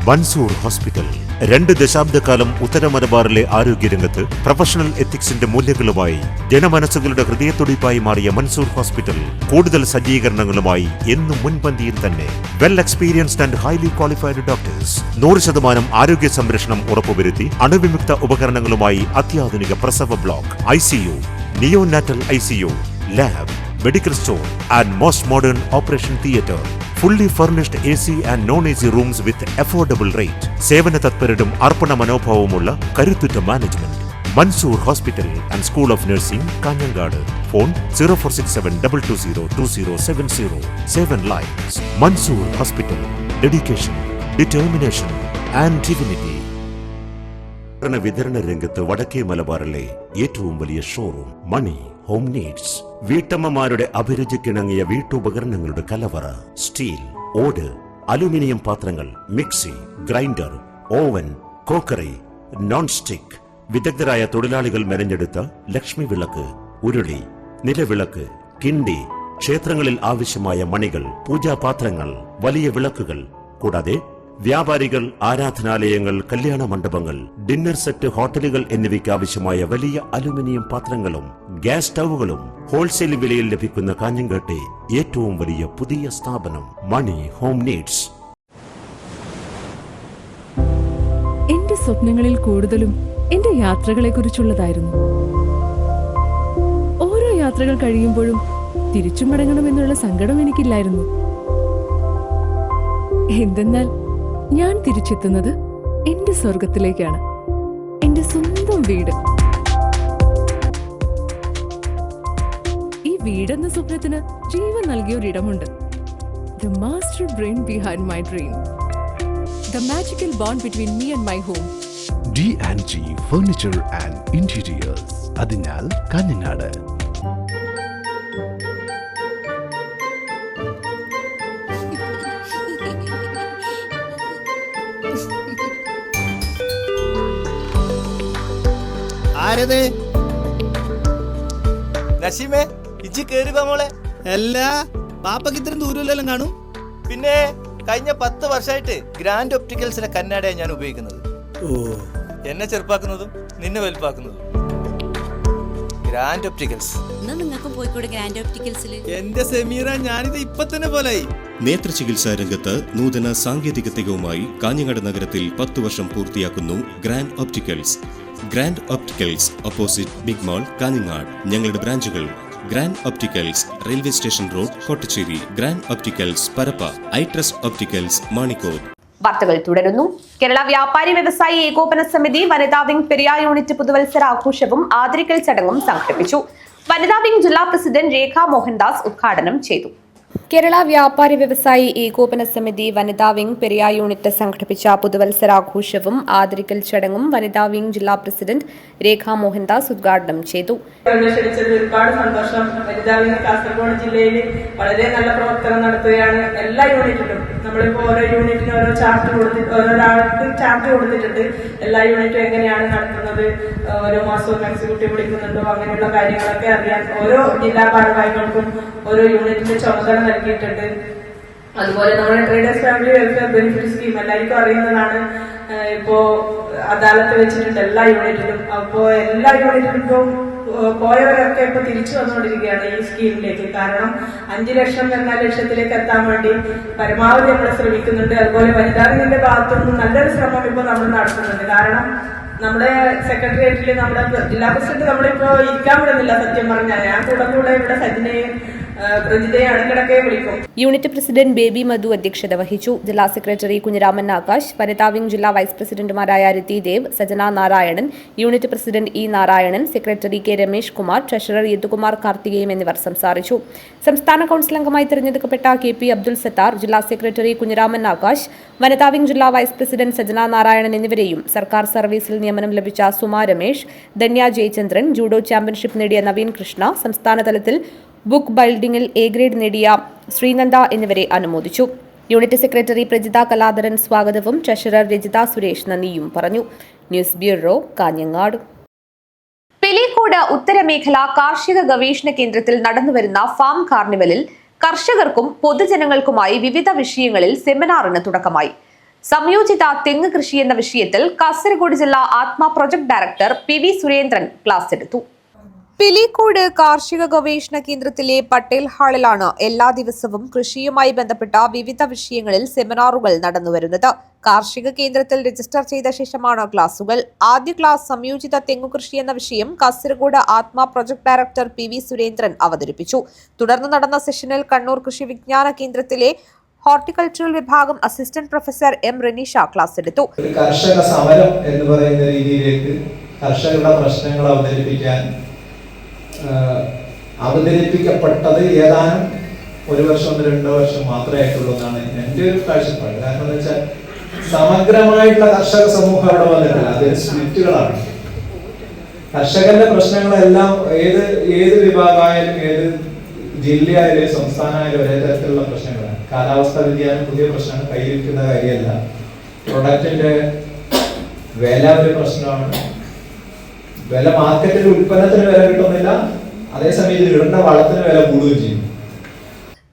മൻസൂർ ഹോസ്പിറ്റൽ 2 ദശാബ്ദക്കാലം ഉത്തര മലബാറിലെ ആരോഗ്യരംഗത്ത് പ്രൊഫഷണൽ എത്തിക്സിന്റെ മൂല്യങ്ങളുമായി ജനമനസ്സുകളുടെ ഹൃദയത്തുടിപ്പായി മാറിയ മൻസൂർ ഹോസ്പിറ്റൽ കൂടുതൽ സജ്ജീകരണങ്ങളുമായി എന്നും മുൻപന്തിയിൽ തന്നെ. Well experienced and highly qualified doctors, 100% ആരോഗ്യ സംരക്ഷണം ഉറപ്പുവരുത്തി അണുവിമുക്ത ഉപകരണങ്ങളുമായി അത്യാധുനിക പ്രസവ block, ICU, neonatal ICU, lab, medical store and most modern operation theatre. Fully furnished AC and non-AC rooms with affordable rate. സേവന തത്പരരും അർപ്പണ മനോഭാവമുള്ള കരുത്തുറ്റ management. Mansoor hospital and school of nursing, Kanhangad. Phone 0467220270. 7 lines. Mansoor hospital. Dedication, determination and divinity. വിതരണ രംഗത്ത് വടക്കേ മലബാറിലെ ഏറ്റവും വലിയ ഷോറൂം മണി ഹോം നീഡ്സ്. വീട്ടമ്മമാരുടെ അഭിരുചിക്കിണങ്ങിയ വീട്ടുപകരണങ്ങളുടെ കലവറ. സ്റ്റീൽ, ഓട്, അലുമിനിയം പാത്രങ്ങൾ, mixie, grinder, oven, crockery, non stick. വിദഗ്ധരായ തൊഴിലാളികൾ മെനഞ്ഞെടുത്ത ലക്ഷ്മി വിളക്ക്, ഉരുളി, നിലവിളക്ക്, കിണ്ടി, ക്ഷേത്രങ്ങളിൽ ആവശ്യമായ മണികൾ, പൂജാപാത്രങ്ങൾ, വലിയ വിളക്കുകൾ, കൂടാതെ വ്യാപാരികൾ, ആരാധനാലയങ്ങൾ, കല്യാണ മണ്ഡപങ്ങൾ, ഡിന്നർ സെറ്റ്, ഹോട്ടലുകൾ എന്നിവയ്ക്ക് ആവശ്യമായ വലിയ അലുമിനിയം പാത്രങ്ങളും ഗ്യാസ് സ്റ്റൗവുകളും ഹോൾസെയിൽ വിലയിൽ ലഭിക്കുന്ന കാഞ്ഞങ്ങാട്ടെ ഏറ്റവും വലിയ പുതിയ സ്ഥാപനം മണി ഹോം നീഡ്സ്. എന്റെ സ്വപ്നങ്ങളിൽ കൂടുതലും എന്റെ യാത്രകളെ കുറിച്ചുള്ളതായിരുന്നു. ഓരോ യാത്രകൾ കഴിയുമ്പോഴും തിരിച്ചു മടങ്ങണമെന്നുള്ള സങ്കടം എനിക്കില്ലായിരുന്നു. എന്തെന്നാൽ ഞാൻ തിരിച്ചെത്തുന്നത് എന്റെ സ്വർഗത്തിലേക്കാണ്, എന്റെ സ്വന്തം വീട്. ഈ വീടെന്ന സ്വപ്നത്തിന് ജീവൻ നൽകിയ ഒരിടമുണ്ട്. The master brain behind my dream. The magical bond between me and my home. D&G Furniture and Interiors, അതിനാൽ കാഞ്ഞങ്ങാട്. ആരത്? നസീമേ, ഇജ്ജ് കേറി മോളെ. എല്ലാ പാപ്പക്ക് ഇത്രയും ദൂരമില്ലെല്ലാം കാണും. പിന്നെ കഴിഞ്ഞ 10 വർഷമായിട്ട് ഗ്രാൻഡ് ഒപ്റ്റിക്കൽസിലെ കണ്ണാടിയാണ് ഞാൻ ഉപയോഗിക്കുന്നത്. എന്നെ ചെറുപ്പാക്കുന്നതും നിന്നെ വലുപ്പാക്കുന്നതും. Grand opticals. എന്നാ നിങ്ങൾക്കും പോയിക്കോട്ടെ ഗ്രാൻഡ് ഒപ്റ്റിക്കൽസിൽ. എന്റെ സെമീറ, ഞാനിത് ഇപ്പൊ തന്നെ പോലായി. നേത്രചികിത്സാ രംഗത്ത് നൂതന സാങ്കേതികതയുമായി കാഞ്ഞങ്ങാട് നഗരത്തിൽ 10 വർഷം പൂർത്തിയാക്കുന്നു grand opticals. Grand opticals opposite big mall, Kanhangad. ഞങ്ങളുടെ ബ്രാഞ്ചുകൾ: grand opticals railway station road, Kottacheri. Grand opticals Parappa. Eye trust opticals, Manikkod. വാർത്തകൾ തുടരുന്നു. കേരള വ്യാപാരി വ്യവസായി ഏകോപന സമിതി വനിതാ വിംഗ് പെരിയ യൂണിറ്റ് പുതുവത്സരാഘോഷവും ആദരിക്കൽ ചടങ്ങും സംഘടിപ്പിച്ചു. വനിതാ വിംഗ് ജില്ലാ പ്രസിഡന്റ് രേഖ മോഹൻദാസ് ഉദ്ഘാടനം ചെയ്തു. കേരള വ്യാപാരി വ്യവസായി ഏകോപന സമിതി വനിതാ വിംഗ് പെരിയ യൂണിറ്റ് സംഘടിപ്പിച്ച പുതുവത്സരാഘോഷവും ആദരിക്കൽ ചടങ്ങും വനിതാ വിംഗ് ജില്ലാ പ്രസിഡന്റ് രേഖ മോഹൻദാസ് ഉദ്ഘാടനം ചെയ്തു. ഒരുപാട് സന്തോഷം. വനിതാ വിംഗ് കാസർഗോഡ് ജില്ലയിൽ വളരെ നല്ല പ്രവർത്തനം നടത്തുകയാണ്. എല്ലാ യൂണിറ്റിലും നമ്മളിപ്പോൾ ഓരോ യൂണിറ്റിനും ഓരോ ചാർട്ട് കൊടുത്തിട്ട് ഓരോരാൾക്ക് ചാർട്ട് കൊടുത്തിട്ടുണ്ട്. എല്ലാ യൂണിറ്റും എങ്ങനെയാണ് നടത്തുന്നത്, ഓരോ മാസവും എക്സിക്യൂട്ടീവ് വിളിക്കുന്നുണ്ടോ, അങ്ങനെയുള്ള കാര്യങ്ങളൊക്കെ അറിയാൻ ഓരോ ജില്ലാ ഭാരവാഹികൾക്കും ഓരോ യൂണിറ്റിന്റെ ചുമതല നൽകിയിട്ടുണ്ട്. അതുപോലെ നമ്മുടെ traders family welfare benefit scheme എല്ലാവർക്കും അറിയുന്നതാണ്. ഇപ്പോ അദാലത്ത് വെച്ചിട്ടുണ്ട് എല്ലാ യൂണിറ്റിലും. അപ്പോൾ എല്ലാ യൂണിറ്റിലും പോയവരൊക്കെ ഇപ്പൊ തിരിച്ചു വന്നുകൊണ്ടിരിക്കുകയാണ് ഈ സ്കീമിലേക്ക്. കാരണം 5 ലക്ഷം എന്ന ലക്ഷ്യത്തിലേക്ക് എത്താൻ വേണ്ടി പരമാവധി നമ്മൾ ശ്രമിക്കുന്നുണ്ട്. അതുപോലെ വനിതാവിന്റെ ഭാഗത്തുനിന്നും നല്ലൊരു ശ്രമം ഇപ്പൊ നമ്മൾ നടത്തുന്നുണ്ട്. കാരണം നമ്മുടെ സെക്രട്ടേറിയറ്റിൽ നമ്മുടെ ജില്ലാ പ്രസിഡന്റ് നമ്മളിപ്പോ ഇരിക്കാൻ വിടുന്നില്ല. സത്യം പറഞ്ഞാൽ ഞാൻ കൂടെ ഇവിടെ സജിനെയും യൂണിറ്റ് പ്രസിഡന്റ് ബേബി മധു അധ്യക്ഷത വഹിച്ചു. ജില്ലാ സെക്രട്ടറി കുഞ്ഞിരാമൻ ആകാശ്, വനിതാ വിംഗ് ജില്ലാ വൈസ് പ്രസിഡന്റുമാരായ Rathi Dev, Sajana Narayanan, unit president E Narayanan, secretary K Ramesh Kumar, treasurer Yadukumar Karthikeyam എന്നിവർ സംസാരിച്ചു. സംസ്ഥാന കൌൺസിൽ അംഗമായി തെരഞ്ഞെടുക്കപ്പെട്ട കെ പി അബ്ദുൽ സത്താർ, ജില്ലാ സെക്രട്ടറി കുഞ്ഞിരാമൻ ആകാശ്, വനിതാ വിംഗ് ജില്ലാ വൈസ് പ്രസിഡന്റ് സജന നാരായണൻ എന്നിവരെയും സർക്കാർ സർവീസിൽ നിയമനം ലഭിച്ച സുമാ രമേഷ്, ധന്യ ജയചന്ദ്രൻ, ജൂഡോ ചാമ്പ്യൻഷിപ്പ് നേടിയ നവീൻ കൃഷ്ണ, സംസ്ഥാന തലത്തിൽ ബുക്ക് ബൈൽഡിംഗിൽ എ ഗ്രേഡ് നേടിയ ശ്രീനന്ദ എന്നിവരെ അനുമോദിച്ചു. യൂണിറ്റ് സെക്രട്ടറി പ്രജിത കലാധരൻ സ്വാഗതവും ട്രഷറർ രജിത സുരേഷ് നന്ദിയും പറഞ്ഞു. News bureau, Kanhangad. പെലിക്കോട് ഉത്തരമേഖല കാർഷിക ഗവേഷണ കേന്ദ്രത്തിൽ നടന്നുവരുന്ന ഫാം കാർണിവലിൽ കർഷകർക്കും പൊതുജനങ്ങൾക്കുമായി വിവിധ വിഷയങ്ങളിൽ സെമിനാറിന് തുടക്കമായി. സംയോജിത തെങ്ങ് കൃഷി എന്ന വിഷയത്തിൽ കാസർഗോഡ് ജില്ലാ ATMA project director P V Surendran class എടുത്തു. പെലിക്കോട് കാർഷിക ഗവേഷണ കേന്ദ്രത്തിലെ പട്ടേൽ ഹാളിലാണ് എല്ലാ ദിവസവും കൃഷിയുമായി ബന്ധപ്പെട്ട വിവിധ വിഷയങ്ങളിൽ സെമിനാറുകൾ നടന്നുവരുന്നത്. കാർഷിക കേന്ദ്രത്തിൽ രജിസ്റ്റർ ചെയ്ത ശേഷമാണ് ക്ലാസുകൾ. ആദ്യ ക്ലാസ് സംയോജിത തെങ്ങുകൃഷി എന്ന വിഷയം Kasaragod ATMA project director P V Surendran അവതരിപ്പിച്ചു. തുടർന്ന് നടന്ന സെഷനിൽ കണ്ണൂർ കൃഷി വിജ്ഞാന കേന്ദ്രത്തിലെ ഹോർട്ടിക്കൾച്ചറൽ വിഭാഗം assistant professor M Ranisha class എടുത്തു. കർഷക സമരം എന്ന് പറയുന്ന രീതിയിലേക്ക് കർഷകരുടെ പ്രശ്നങ്ങൾ അവതരിപ്പിക്കപ്പെട്ടത് ഏതാനും 1 വർഷം 2 വർഷം മാത്രമേ ആയിട്ടുള്ളൂ എന്നാണ് എൻ്റെ ഒരു കാഴ്ചപ്പാട്. കാരണം എന്താ വെച്ചാൽ സമഗ്രമായിട്ടുള്ള കർഷക സമൂഹം അവിടെ വന്നിട്ടില്ല. അത് സ്പ്ലിറ്റുകളാണ്. കർഷകന്റെ പ്രശ്നങ്ങളെല്ലാം ഏത് വിഭാഗമായാലും ഏത് ജില്ലയായാലും സംസ്ഥാനമായാലും ഒരേ തരത്തിലുള്ള പ്രശ്നങ്ങളാണ്. കാലാവസ്ഥാ വ്യതിയാനം പുതിയ പ്രശ്നമാണ്, കയ്യിരിക്കുന്ന കാര്യമല്ല. പ്രൊഡക്റ്റിന്റെ വില ഒരു പ്രശ്നമാണ്. വില മാർക്കറ്റിൽ ഉൽപ്പന്നത്തിന് വില കിട്ടുന്നില്ല, അതേസമയം ഇടേണ്ട വളത്തിന് വില കൂടുകയും ചെയ്യും.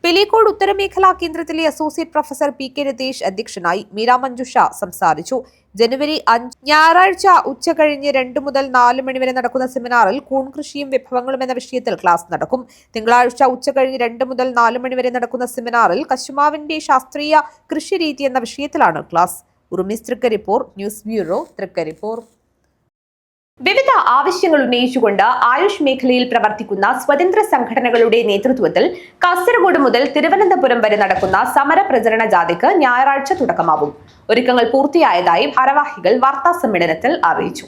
പെലിക്കോട് ഉത്തരമേഖലാ കേന്ദ്രത്തിലെ associate professor P K Ratheesh അധ്യക്ഷനായി. മീര മഞ്ജുഷ സംസാരിച്ചു. ജനുവരി 5 ഞായറാഴ്ച ഉച്ചകഴിഞ്ഞ് 2 മുതൽ 4 മണി വരെ നടക്കുന്ന സെമിനാറിൽ കൂൺ കൃഷിയും വിഭവങ്ങളും എന്ന വിഷയത്തിൽ ക്ലാസ് നടക്കും. തിങ്കളാഴ്ച ഉച്ചകഴിഞ്ഞ് 2 മുതൽ 4 മണി വരെ നടക്കുന്ന സെമിനാറിൽ കശുമാവിന്റെ ശാസ്ത്രീയ കൃഷിരീതി എന്ന വിഷയത്തിലാണ് ക്ലാസ്. ഉറുമീസ് തൃക്കരിപ്പൂർ, ന്യൂസ് ബ്യൂറോ, തൃക്കരിപ്പൂർ. വിവിധ ആവശ്യങ്ങൾ ഉന്നയിച്ചുകൊണ്ട് ആയുഷ് മേഖലയിൽ പ്രവർത്തിക്കുന്ന സ്വതന്ത്ര സംഘടനകളുടെ നേതൃത്വത്തിൽ കാസർഗോഡ് മുതൽ തിരുവനന്തപുരം വരെ നടക്കുന്ന സമര പ്രചരണ ജാഥയ്ക്ക് ഞായറാഴ്ച തുടക്കമാവും. ഒരുക്കങ്ങൾ പൂർത്തിയായതായി ഭാരവാഹികൾ വാർത്താസമ്മേളനത്തിൽ അറിയിച്ചു.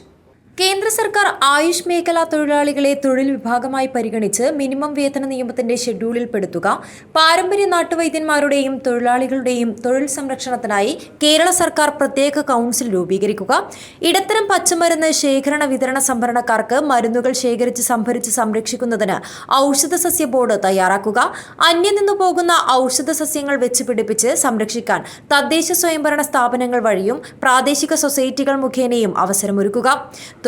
കേന്ദ്ര സർക്കാർ ആയുഷ് മേഖലാ തൊഴിലാളികളെ തൊഴിൽ വിഭാഗമായി പരിഗണിച്ച് മിനിമം വേതന നിയമത്തിന്റെ ഷെഡ്യൂളിൽ പെടുത്തുക, പാരമ്പര്യ നാട്ടുവൈദ്യന്മാരുടെയും തൊഴിലാളികളുടെയും തൊഴിൽ സംരക്ഷണത്തിനായി കേരള സർക്കാർ പ്രത്യേക കൗൺസിൽ രൂപീകരിക്കുക, ഇടത്തരം പച്ചമരുന്ന് ശേഖരണ വിതരണ സംഭരണക്കാർക്ക് മരുന്നുകൾ ശേഖരിച്ച് സംഭരിച്ച് സംരക്ഷിക്കുന്നതിന് ഔഷധ സസ്യ ബോർഡ് തയ്യാറാക്കുക, അന്യം നിന്നു പോകുന്ന ഔഷധ സസ്യങ്ങൾ വെച്ച് പിടിപ്പിച്ച് സംരക്ഷിക്കാൻ തദ്ദേശ സ്വയംഭരണ സ്ഥാപനങ്ങൾ വഴിയും പ്രാദേശിക സൊസൈറ്റികൾ മുഖേനയും അവസരമൊരുക്കുക,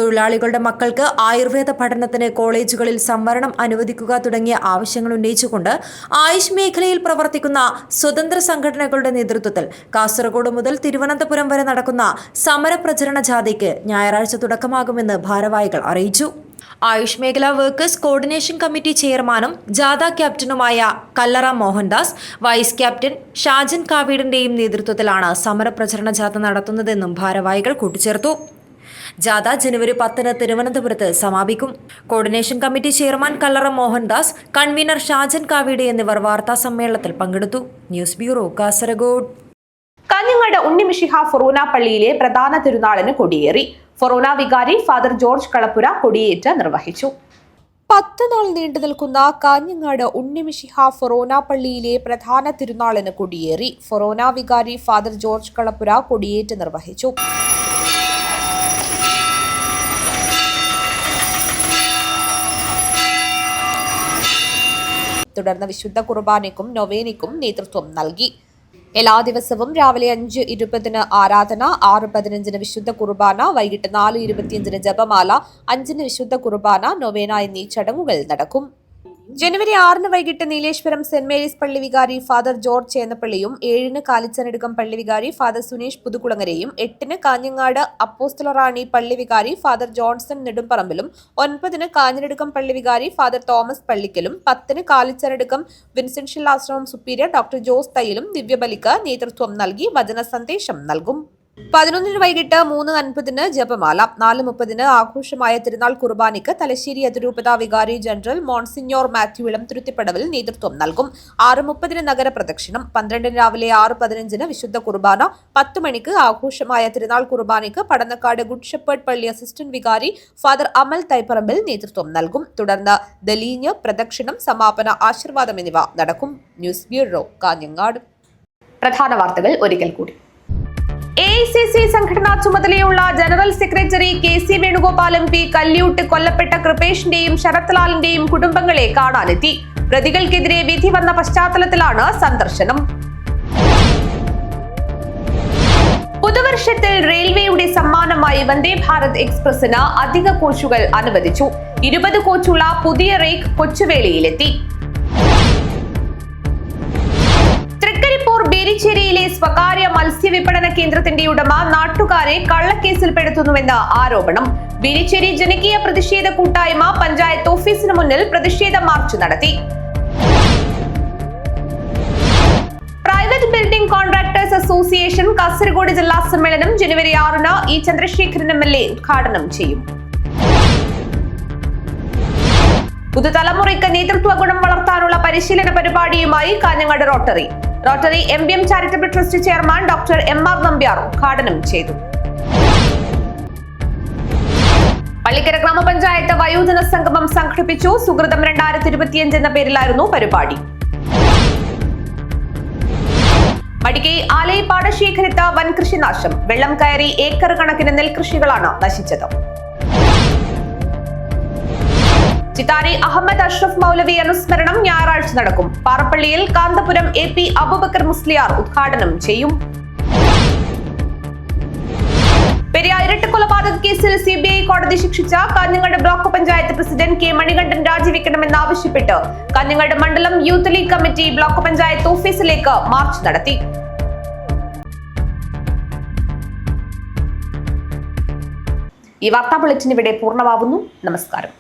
തൊഴിലാളികളുടെ മക്കൾക്ക് ആയുർവേദ പഠനത്തിന് കോളേജുകളിൽ സംവരണം അനുവദിക്കുക തുടങ്ങിയ ആവശ്യങ്ങൾ ഉന്നയിച്ചുകൊണ്ട് ആയുഷ് മേഖലയിൽ പ്രവർത്തിക്കുന്ന സ്വതന്ത്ര സംഘടനകളുടെ നേതൃത്വത്തിൽ കാസർഗോഡ് മുതൽ തിരുവനന്തപുരം വരെ നടക്കുന്ന സമരപ്രചരണ ജാഥയ്ക്ക് ഞായറാഴ്ച തുടക്കമാകുമെന്ന് ഭാരവാഹികൾ അറിയിച്ചു. ആയുഷ് മേഖലാ വർക്കേഴ്സ് കോർഡിനേഷൻ കമ്മിറ്റി ചെയർമാനും ജാഥ ക്യാപ്റ്റനുമായ കല്ലറ മോഹൻദാസ്, വൈസ് ക്യാപ്റ്റൻ ഷാജൻ കാവീടിന്റെയും നേതൃത്വത്തിലാണ് സമരപ്രചരണ ജാഥ നടത്തുന്നതെന്നും ഭാരവാഹികൾ കൂട്ടിച്ചേർത്തു. ജാഥ ജനുവരി 10 തിരുവനന്തപുരത്ത് സമാപിക്കും. Coordination committee chairman Kallara Mohandas, convener Shajan Kaveed എന്നിവർ വാർത്താ സമ്മേളനത്തിൽ പങ്കെടുത്തു. News bureau, Kasaragod. Kanhangad Unnimishiha forane പള്ളിയിലെ പ്രധാന തിരുനാളിന് കൊടിയേറി. ഫൊറോന വികാരി ഫാദർ ജോർജ് കളപ്പുര കൊടിയേറ്റ് നിർവഹിച്ചു. 10 നാൾ നീണ്ടു നിൽക്കുന്ന കാഞ്ഞങ്ങാട് ഉണ്ണിമിശിഹ ഫൊറോന പള്ളിയിലെ പ്രധാന തിരുനാളിന് കൊടിയേറി. ഫൊറോന വികാരി ഫാദർ ജോർജ് കളപ്പുര കൊടിയേറ്റ് നിർവഹിച്ചു. തുടർന്ന് വിശുദ്ധ കുർബാനയ്ക്കും നൊവേനയ്ക്കും നേതൃത്വം നൽകി. എല്ലാ ദിവസവും രാവിലെ 5:20 ആരാധന, 6:15 വിശുദ്ധ കുർബാന, വൈകിട്ട് 4:25 ജപമാല, 5 വിശുദ്ധ കുർബാന, നൊവേന എന്നീ ചടങ്ങുകൾ നടക്കും. ജനുവരി 6 വൈകിട്ട് നീലേശ്വരം സെന്റ് മേരീസ് പള്ളി വികാരി ഫാദർ ജോർജ് ചേന്നപ്പള്ളിയും, 7 കാലിച്ചനടുക്കം പള്ളി വികാരി ഫാദർ സുനീഷ് പുതുകുളങ്ങരയും, 8 കാഞ്ഞങ്ങാട് അപ്പോസ്തലറാണി പള്ളി വികാരി ഫാദർ ജോൺസൺ നെടുമ്പറമ്പിലും, 9 കാഞ്ഞിരടുക്കം പള്ളി വികാരി ഫാദർ തോമസ് പള്ളിക്കലും, 10 കാലിച്ചനടുക്കം വിൻസെൻഷ്യൽ ആശ്രമം സുപ്പീരിയർ ഡോക്ടർ ജോസ് തയ്യിലും ദിവ്യബലിക്ക് നേതൃത്വം നൽകി വചന സന്ദേശം നൽകും. 11 വൈകിട്ട് 3:50 ജപമാല, 4:30 ആഘോഷമായ തിരുനാൾ കുർബാനയ്ക്ക് തലശ്ശേരി അതിരൂപത വികാരി ജനറൽ മോൺസിഞ്ഞോർ മാത്യു ഇളംതുരുത്തിപ്പടവിൽ നേതൃത്വം നൽകും. 6:30 നഗരപ്രദക്ഷിണം, 12 രാവിലെ 6:15 വിശുദ്ധ കുർബാന, 10 മണിക്ക് ആഘോഷമായ തിരുനാൾ കുർബാനയ്ക്ക് പടന്നക്കാട് ഗുഡ് ഷെപ്പേർഡ് പള്ളി അസിസ്റ്റന്റ് വികാരി ഫാദർ അമൽ തൈപ്പറമ്പിൽ നേതൃത്വം നൽകും. തുടർന്ന് ദലീഞ്ഞ്, പ്രദക്ഷിണം, സമാപന ആശീർവാദം എന്നിവ നടക്കും. News bureau, Kanhangad. പ്രധാന വാർത്തകൾ ഒരിക്കൽ കൂടി. AICC സംഘടനാ ചുമതലയുള്ള general secretary KC Venugopal MP കല്യൂട്ട് കൊല്ലപ്പെട്ട കൃപേഷിന്റെയും ശരത്ലാലിന്റെയും കുടുംബങ്ങളെ കാണാനെത്തി. പ്രതികൾക്കെതിരെ വിധി വന്ന പശ്ചാത്തലത്തിലാണ് സന്ദർശനം. പുതുവർഷത്തിൽ റെയിൽവേയുടെ സമ്മാനമായി വന്ദേ ഭാരത് എക്സ്പ്രസിന് അധിക കോച്ചുകൾ അനുവദിച്ചു. 20 കോച്ചുള്ള പുതിയ റേക്ക് കൊച്ചുവേളിയിലെത്തി. ബേരിച്ചേരിയിലെ സ്വകാര്യ മത്സ്യവിപണന കേന്ദ്രത്തിന്റെ ഉടമ നാട്ടുകാരെ കള്ളക്കേസിൽപ്പെടുത്തുന്നുവെന്ന് ആരോപണം. ബേരിച്ചേരി ജനകീയ പ്രതിഷേധ കൂട്ടായ്മ പഞ്ചായത്ത് ഓഫീസിന് മുന്നിൽ പ്രതിഷേധ മാർച്ച് നടത്തി. Private building contractors association Kasaragod ജില്ലാ സമ്മേളനം ജനുവരി 6 E ചന്ദ്രശേഖരൻ MLA ഉദ്ഘാടനം ചെയ്യും. പുതുതലമുറയ്ക്ക് നേതൃത്വ ഗുണം വളർത്താനുള്ള പരിശീലന പരിപാടിയുമായി Kanhangad rotary MBM charitable trust chairman doctor MR Nambiar ഉദ്ഘാടനം ചെയ്തു. പള്ളിക്കര ഗ്രാമപഞ്ചായത്ത് വയോജന സംഗമം സംഘടിപ്പിച്ചു. സുഹൃതം 2025 എന്ന പേരിലായിരുന്നു പരിപാടി. മടിക്കൈ ആലൈ പാടശേഖരത്ത് വൻ കൃഷിനാശം, വെള്ളം കയറി ഏക്കർ കണക്കിന് നെൽകൃഷികളാണ് നശിച്ചത്. ചിത്താരി അഹമ്മദ് അഷ്റഫ് മൗലവി അനുസ്മരണം ഞായറാഴ്ച നടക്കും. പാറപ്പള്ളിയിൽ കാന്തപുരം AP അബൂബക്കർ മുസ്ലിയാർ ഉദ്ഘാടനം ചെയ്യും. പെരിയാർ ഇരട്ടക്കൊലപാതക കേസിൽ CBI കോടതി ശിക്ഷിച്ച Kanhangad block panchayat president K Manikandan രാജിവെക്കണമെന്നാവശ്യപ്പെട്ട് കാഞ്ഞങ്ങാട് മണ്ഡലം youth league committee block panchayat ഓഫീസിലേക്ക് മാർച്ച് നടത്തി. ഈ വാർത്താ ബുള്ളറ്റിൻ ഇവിടെ പൂർണ്ണമാവുന്നു. നമസ്കാരം.